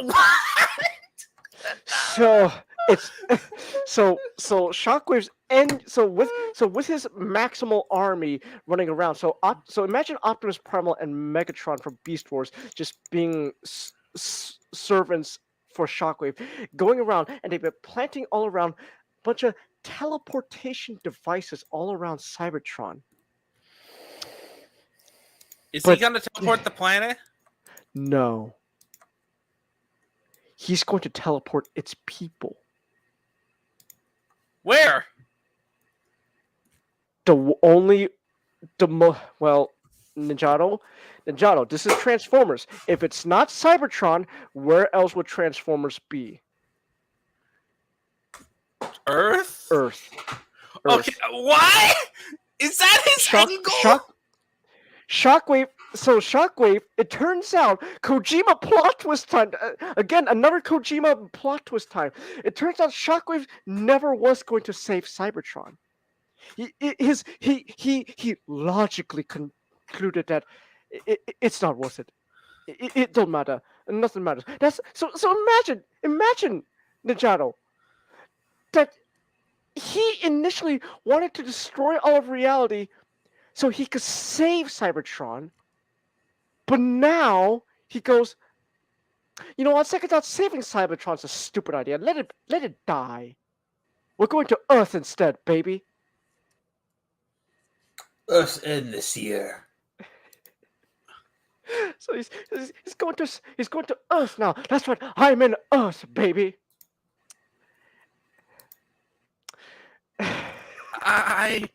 So it's so Shockwave's end. So with his maximal army running around. So imagine Optimus Primal and Megatron from Beast Wars just being servants for Shockwave, going around, and they've been planting all around a bunch of teleportation devices all around Cybertron. Is he gonna teleport the planet? No. He's going to teleport its people. Where? well, Ninjato, this is Transformers. If it's not Cybertron, where else would Transformers be? Earth? Earth. Okay, why? Is that his angle? Shockwave. So Shockwave. It turns out Kojima plot twist time. Again, another Kojima plot twist time. It turns out Shockwave never was going to save Cybertron. He logically concluded that it's not worth it. It don't matter. Nothing matters. That's so. So imagine, Ninjato, that he initially wanted to destroy all of reality so he could save Cybertron, but now he goes, on second thought, saving Cybertron's a stupid idea. Let it die. We're going to Earth instead, baby. Us end this year. So he's going to Earth now. That's right. I'm in Earth, baby. I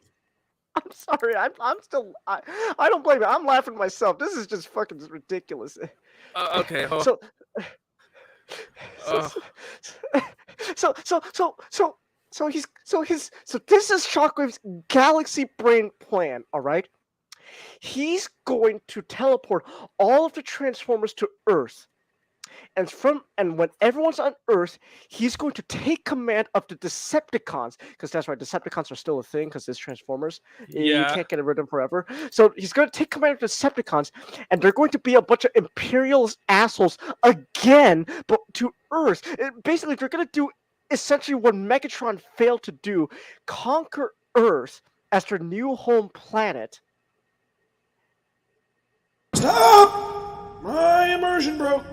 I'm sorry. I'm still. I don't blame you. I'm laughing myself. This is just fucking ridiculous. okay. Hold So, so this is Shockwave's galaxy brain plan. All right. He's going to teleport all of the Transformers to Earth. And when everyone's on Earth, he's going to take command of the Decepticons, because that's right, Decepticons are still a thing because it's Transformers. You can't get rid of them forever. So he's going to take command of the Decepticons, and they're going to be a bunch of imperialist assholes again, but to Earth. Basically, they're going to do essentially what Megatron failed to do: conquer Earth as their new home planet. Stop! My immersion broke.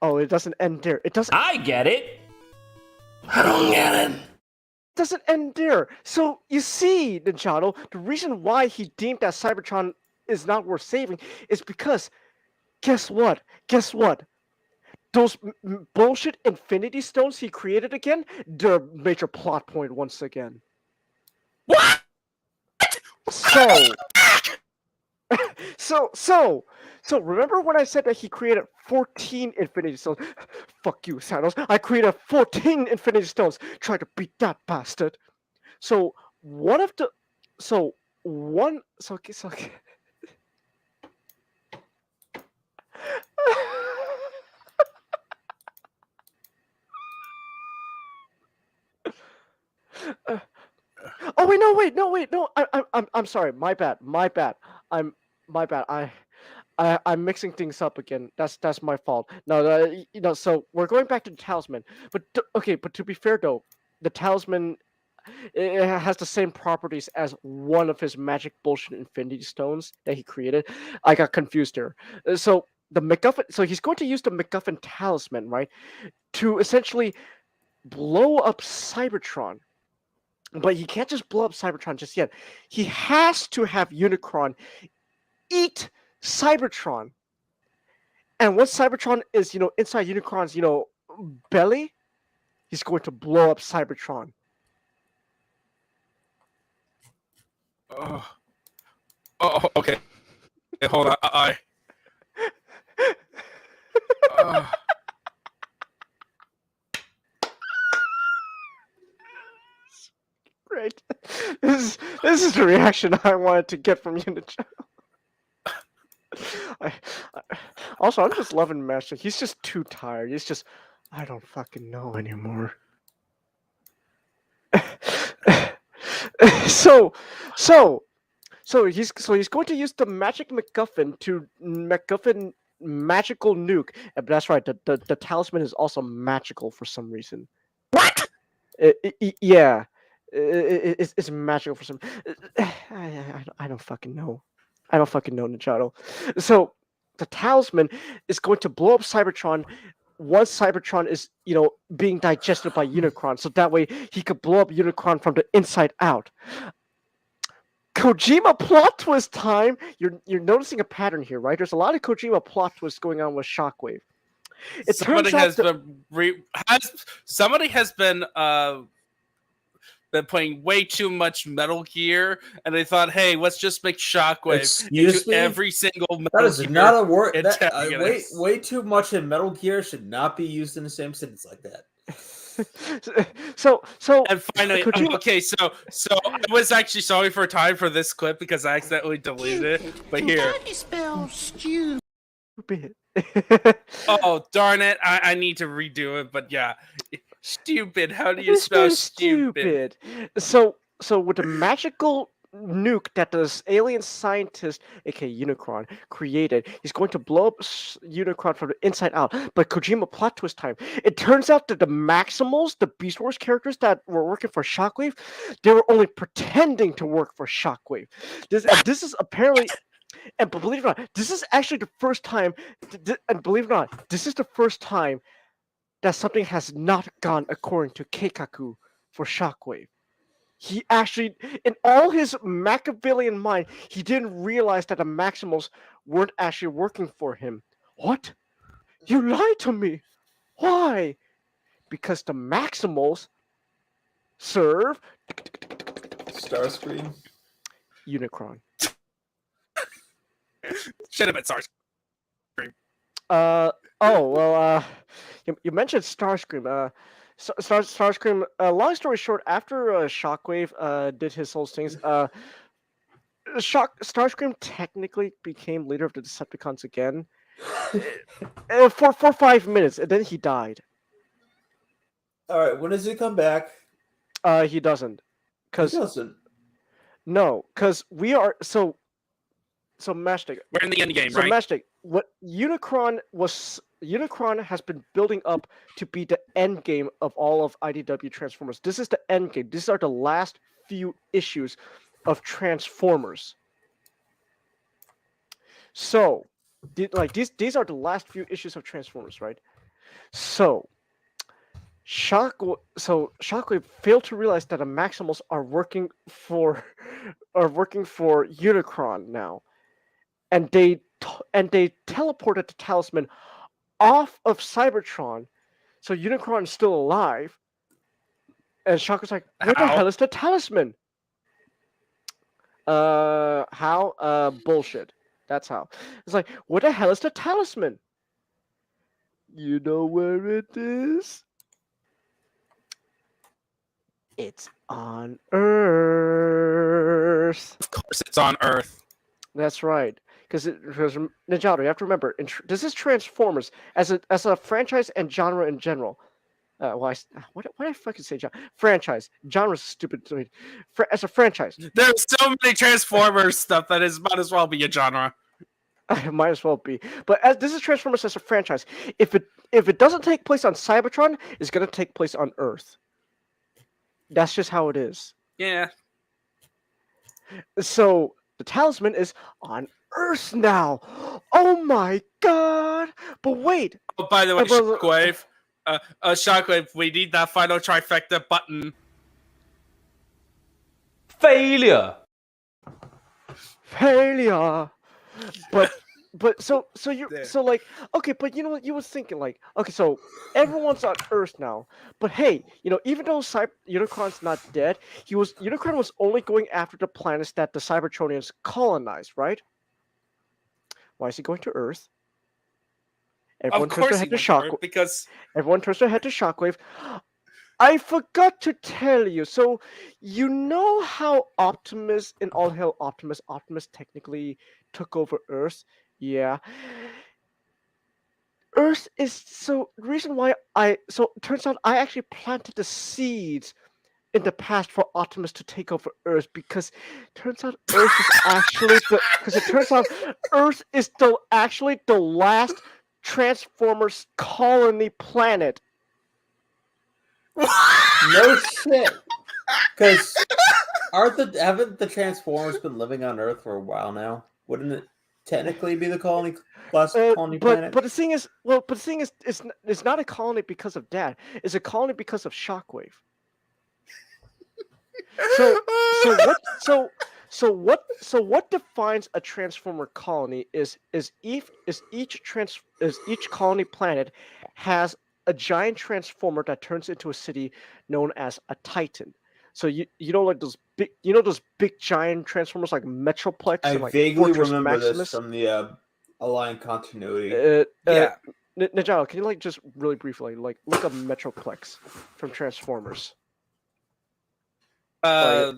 Oh, it doesn't end there. It doesn't. I get it. I don't get it. Doesn't end there. So you see, Ninjato, the reason why he deemed that Cybertron is not worth saving is because, guess what? Those bullshit Infinity Stones he created again, they're a major plot point once again. What? So remember when I said that he created 14 Infinity Stones? Fuck you, Thanos. I created 14 Infinity Stones. Try to beat that bastard. So one of the, so one, so oh wait, no. I'm sorry. My bad. I'm mixing things up again. That's my fault. No, so we're going back to the talisman. But but to be fair though, the talisman it has the same properties as one of his magic bullshit Infinity Stones that he created. I got confused there. So the MacGuffin. So he's going to use the MacGuffin talisman, right, to essentially blow up Cybertron. But he can't just blow up Cybertron just yet. He has to have Unicron eat Cybertron. And once Cybertron is, inside Unicron's, belly, he's going to blow up Cybertron. Oh, okay. Hey, hold on. Great. This is the reaction I wanted to get from you, Also, I'm just loving Master. He's just too tired. He's just, I don't fucking know anymore. So he's going to use the magic MacGuffin to MacGuffin magical nuke. But that's right. The talisman is also magical for some reason. What? Yeah. It's magical for some. I don't fucking know. I don't fucking know, Ninjato. So the talisman is going to blow up Cybertron once Cybertron is, being digested by Unicron. So that way he could blow up Unicron from the inside out. Kojima plot twist time. You're noticing a pattern here, right? There's a lot of Kojima plot twists going on with Shockwave. Somebody has been been playing way too much Metal Gear, and they thought, hey, let's just make Shockwave Excuse into me? every single Metal That is Gear not a word. antagonist. Way too much in Metal Gear should not be used in the same sentence like that. So And finally, Kojima- okay, so I was actually sorry for time for this clip because I accidentally deleted it. But here, How do you spell stupid? oh darn it, I need to redo it. But yeah, stupid. How do you spell stupid? So with the magical nuke that this alien scientist, aka Unicron, created, he's going to blow up Unicron from the inside out. But Kojima plot twist time. It turns out that the Maximals, the Beast Wars characters that were working for Shockwave, they were only pretending to work for Shockwave. This is apparently. And believe it or not, this is actually the first time. And believe it or not, this is the first time that something has not gone according to Keikaku for Shockwave. He actually, in all his Machiavellian mind, he didn't realize that the Maximals weren't actually working for him. What? You lied to me. Why? Because the Maximals serve Starscream. Unicron. Should have been sorry. You mentioned Starscream. Starscream. Long story short, after Shockwave did his whole things, Starscream technically became leader of the Decepticons again for 5 minutes, and then he died. All right, when does he come back? He doesn't, He doesn't. because we are so Matchstick. We're in the end game, So right? Matchstick, what Unicron has been building up to be the end game of all of IDW Transformers. This is the end game. These are the last few issues of Transformers. So, these are the last few issues of Transformers, right? So, Shockwave failed to realize that the Maximals are working for Unicron now. And they teleported the talisman off of Cybertron, so Unicron is still alive. And Shockwave's like, "Where the hell is the talisman?" How? Bullshit. That's how. It's like, "Where the hell is the talisman?" You know where it is? It's on Earth. Of course, it's on Earth. That's right. Because Ninjato, you have to remember, this is Transformers as a franchise and genre in general. Why did I fucking say franchise? Genre's stupid to me. As a franchise, There's so many Transformers stuff that might as well be a genre. it might as well be. But as this is Transformers as a franchise, if it doesn't take place on Cybertron, it's gonna take place on Earth. That's just how it is. Yeah. So the talisman is on Earth now. Oh my god! But wait. Oh, by the way, Shockwave. Shockwave, we need that final trifecta button. Failure. But so like, okay, but you know what, you was thinking like, okay, so everyone's on Earth now, but hey, even though Unicron's not dead, Unicron was only going after the planets that the Cybertronians colonized, right? Why is he going to Earth? Everyone turns their head to Shockwave because everyone turns their head to Shockwave. I forgot to tell you. So you know how Optimus in All Hail Optimus technically took over Earth? Yeah. Earth is so the reason why it turns out I actually planted the seeds in the past for Optimus to take over Earth because it turns out Earth is actually the last Transformers colony planet. No shit. Because haven't the Transformers been living on Earth for a while now? Wouldn't it technically be the last colony planet? But the thing is, it's not a colony because of that. It's a colony because of Shockwave. So what defines a Transformer colony is each colony planet has a giant transformer that turns into a city known as a Titan. So you know like those big giant transformers like Metroplex I and like vaguely Fortress remember this Maximus. from the Align continuity. Yeah. Najal, can you like just really briefly like look up Metroplex from Transformers? Metroplex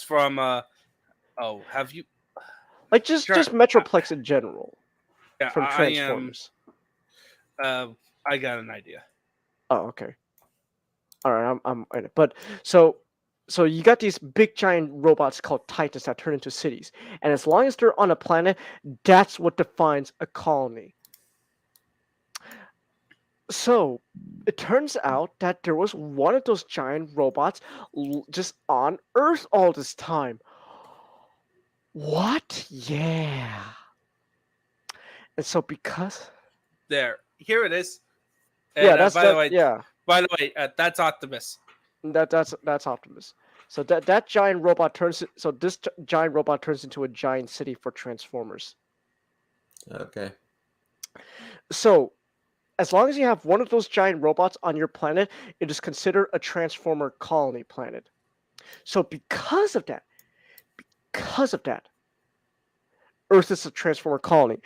from have you? Like just Metroplex in general Yeah, from I am. Transformers. I got an idea. Oh, okay. All right, I'm in it. But so you got these big giant robots called Titans that turn into cities, and as long as they're on a planet, that's what defines a colony. So it turns out that there was one of those giant robots just on Earth all this time. What? Yeah. And so because Here it is. yeah, And, that's by the that. way, Yeah, that's Optimus. that's Optimus. So that giant robot turns. So this giant robot turns into a giant city for Transformers. Okay. So as long as you have one of those giant robots on your planet, it is considered a Transformer colony planet. So because of that, Earth is a Transformer colony.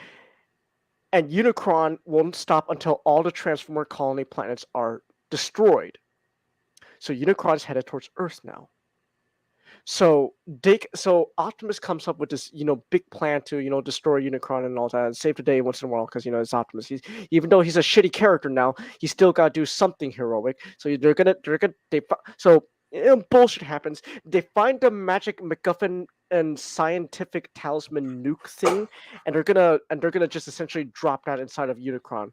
And Unicron won't stop until all the Transformer colony planets are destroyed. So Unicron is headed towards Earth now. So Optimus comes up with this, big plan to, destroy Unicron and all that, and save the day once in a while because it's Optimus. Even though he's a shitty character now, he's still got to do something heroic. So bullshit happens. They find the magic MacGuffin and scientific talisman nuke thing, and they're gonna just essentially drop that inside of Unicron.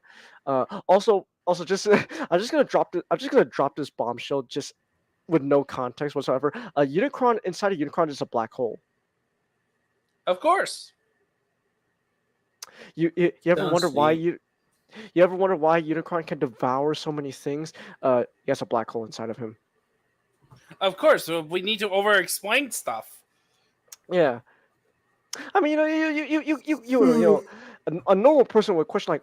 Also, just I'm just gonna drop this bombshell just with no context whatsoever. Unicron inside of Unicron is a black hole. Of course. You ever wonder why you ever wonder why Unicron can devour so many things? He has a black hole inside of him. Of course, we need to over-explain stuff. Yeah, I mean, a normal person would question like,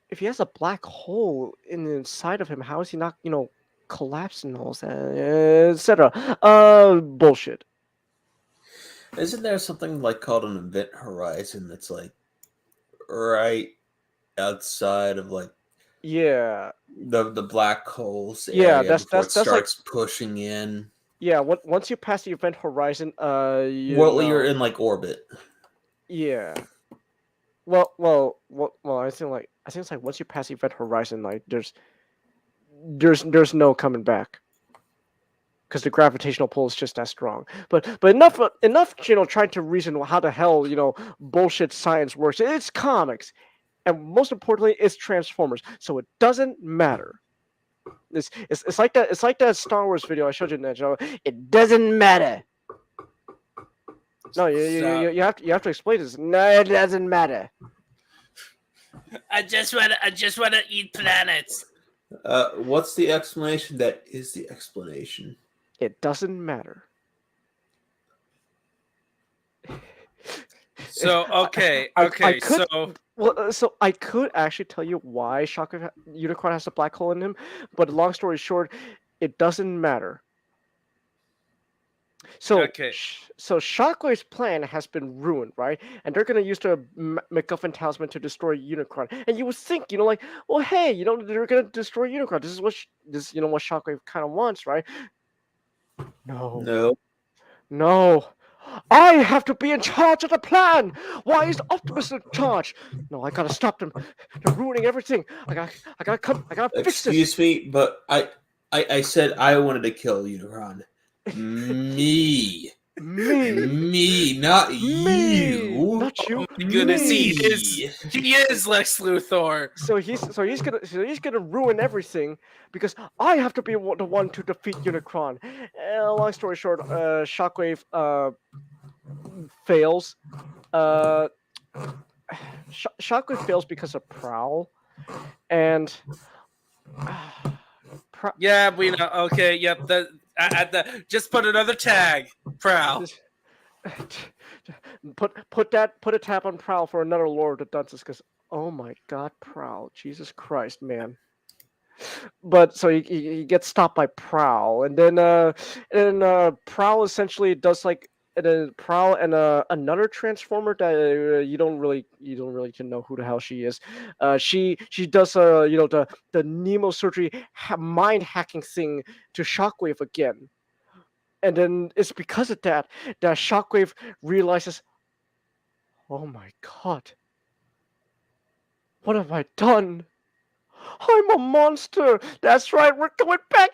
if he has a black hole inside of him, how is he not, collapsing all that, etc. Bullshit. Isn't there something like called an event horizon that's like right outside of like Yeah. the black holes Yeah, area that's before that's it that's like starts pushing in? yeah. Once you pass the event horizon, You're in like orbit. Yeah. Well. I think it's like once you pass the event horizon, like there's no coming back. Because the gravitational pull is just that strong. But enough, trying to reason how the hell, bullshit science works. It's comics. And most importantly, it's Transformers. So it doesn't matter. It's like that Star Wars video I showed you, Ninja. It doesn't matter. No, you have to explain this. No, it doesn't matter. I just wanna eat planets. What's the explanation that is the explanation? It doesn't matter. So okay. So I could actually tell you why Unicron has a black hole in him, but long story short, it doesn't matter. So Okay. So Shockwave's plan has been ruined, right? And they're gonna use the MacGuffin talisman to destroy Unicron. And you would think, well, hey, they're gonna destroy Unicron. This is what what Shockwave kind of wants, right? No. I have to be in charge of the plan. Why is Optimus in charge? No, I gotta stop them. They're ruining everything. I gotta fix this. Excuse me, but I said I wanted to kill Unicron. Me, not you. Not you. Oh my goodness, he is Lex Luthor. So he's gonna ruin everything because I have to be the one to defeat Unicron. Long story short, Shockwave fails. Shockwave fails because of Prowl, and yeah, we know. Okay, yep. Just put another tag. Prowl. Put a tap on Prowl for another Lord of the Dunces, because oh my God, Prowl, Jesus Christ, man. But so he gets stopped by Prowl, and then Prowl essentially does like. And then Prowl and another Transformer that you don't really can know who the hell she is. She does the Nemo surgery mind hacking thing to Shockwave again, and then it's because of that Shockwave realizes, oh my god, what have I done? I'm a monster. That's right. We're going back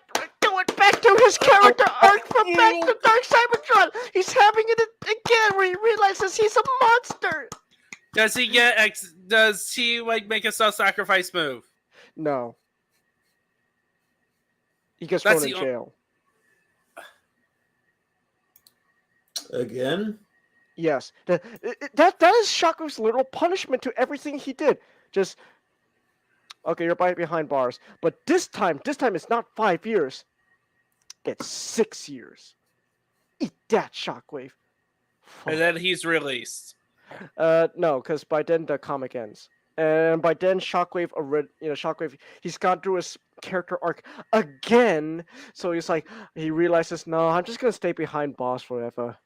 to his character arc from back to Dark Cybertron. He's having it again where he realizes he's a monster. Does he get? Does he like make a self-sacrifice move? No. He gets That's thrown in jail. Again? Yes. That is Shockwave's literal punishment to everything he did. Just okay, you're behind bars, but this time it's not 5 years. It's 6 years. Eat that, Shockwave. And then he's released. No, because by then the comic ends, and by then Shockwave, he's gone through his character arc again. So he realizes, no, I'm just gonna stay behind boss forever.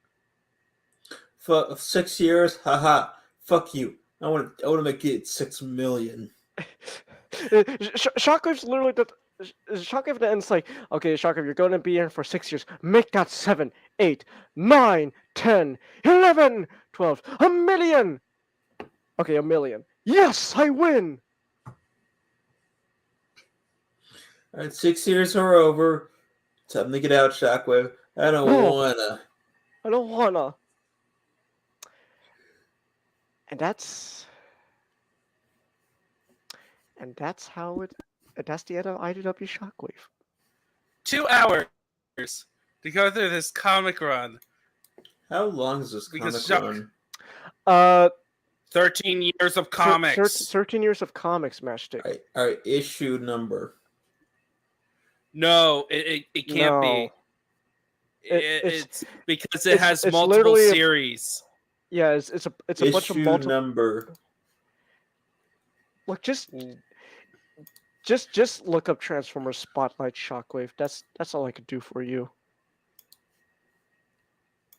For 6 years, haha. Fuck you. I want to make it 6 million. Shockwave's literally Shockwave ends like, okay, Shockwave, you're going to be here for 6 years. Make that 7, 8, 9, 10, 11, 12, a million. Okay, a million. Yes, I win. All right, 6 years are over. Time to get out, Shockwave. I don't wanna. And that's how it. That's the end of IDW Shockwave. 2 hours to go through this comic run. How long is this comic run? 13 years of comics. 13 years of comics, Matchstick. All right, issue number. No, it can't be. It's because it has it's multiple series. Yeah, it's a bunch of multiple number. Look, just look up Transformers Spotlight Shockwave. That's all I could do for you.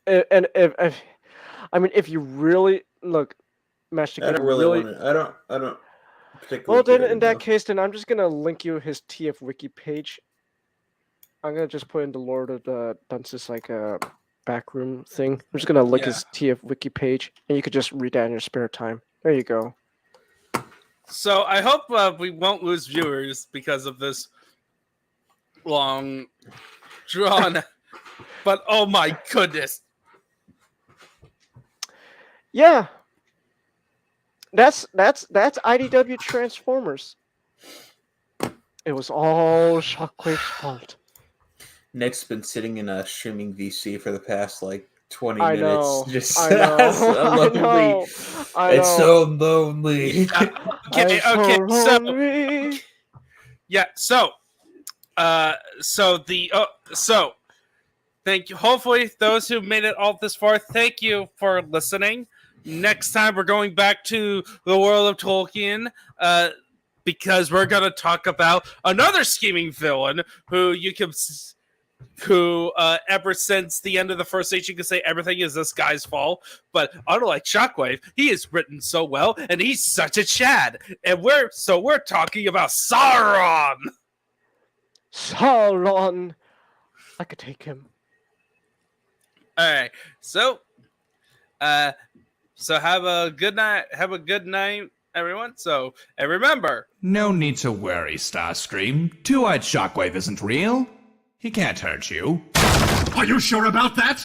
And if you really look, Matchstick, I don't really want to. I don't particularly. Well, then in that case, then I'm just gonna link you his TF wiki page. I'm gonna just put in the Lord of the Dunces backroom thing. I'm just gonna link his TF wiki page, and you could just read that in your spare time. There you go. So I hope we won't lose viewers because of this long drawn. But oh my goodness! Yeah, that's IDW Transformers. It was all Shockwave's fault. Nick's been sitting in a streaming VC for the past 20 I minutes. know. Just I know. so lonely. I It's know. so lonely. Okay, so thank you. Hopefully, those who made it all this far, thank you for listening. Next time, we're going back to the world of Tolkien, because we're going to talk about another scheming villain who ever since the end of the First Age, you can say everything is this guy's fault. But unlike Shockwave, he is written so well, and he's such a Chad. And we're talking about Sauron. Sauron. I could take him. All right, so have a good night. Have a good night, everyone. So, and remember, No need to worry, Starscream. Two-eyed Shockwave isn't real. He can't hurt you. Are you sure about that?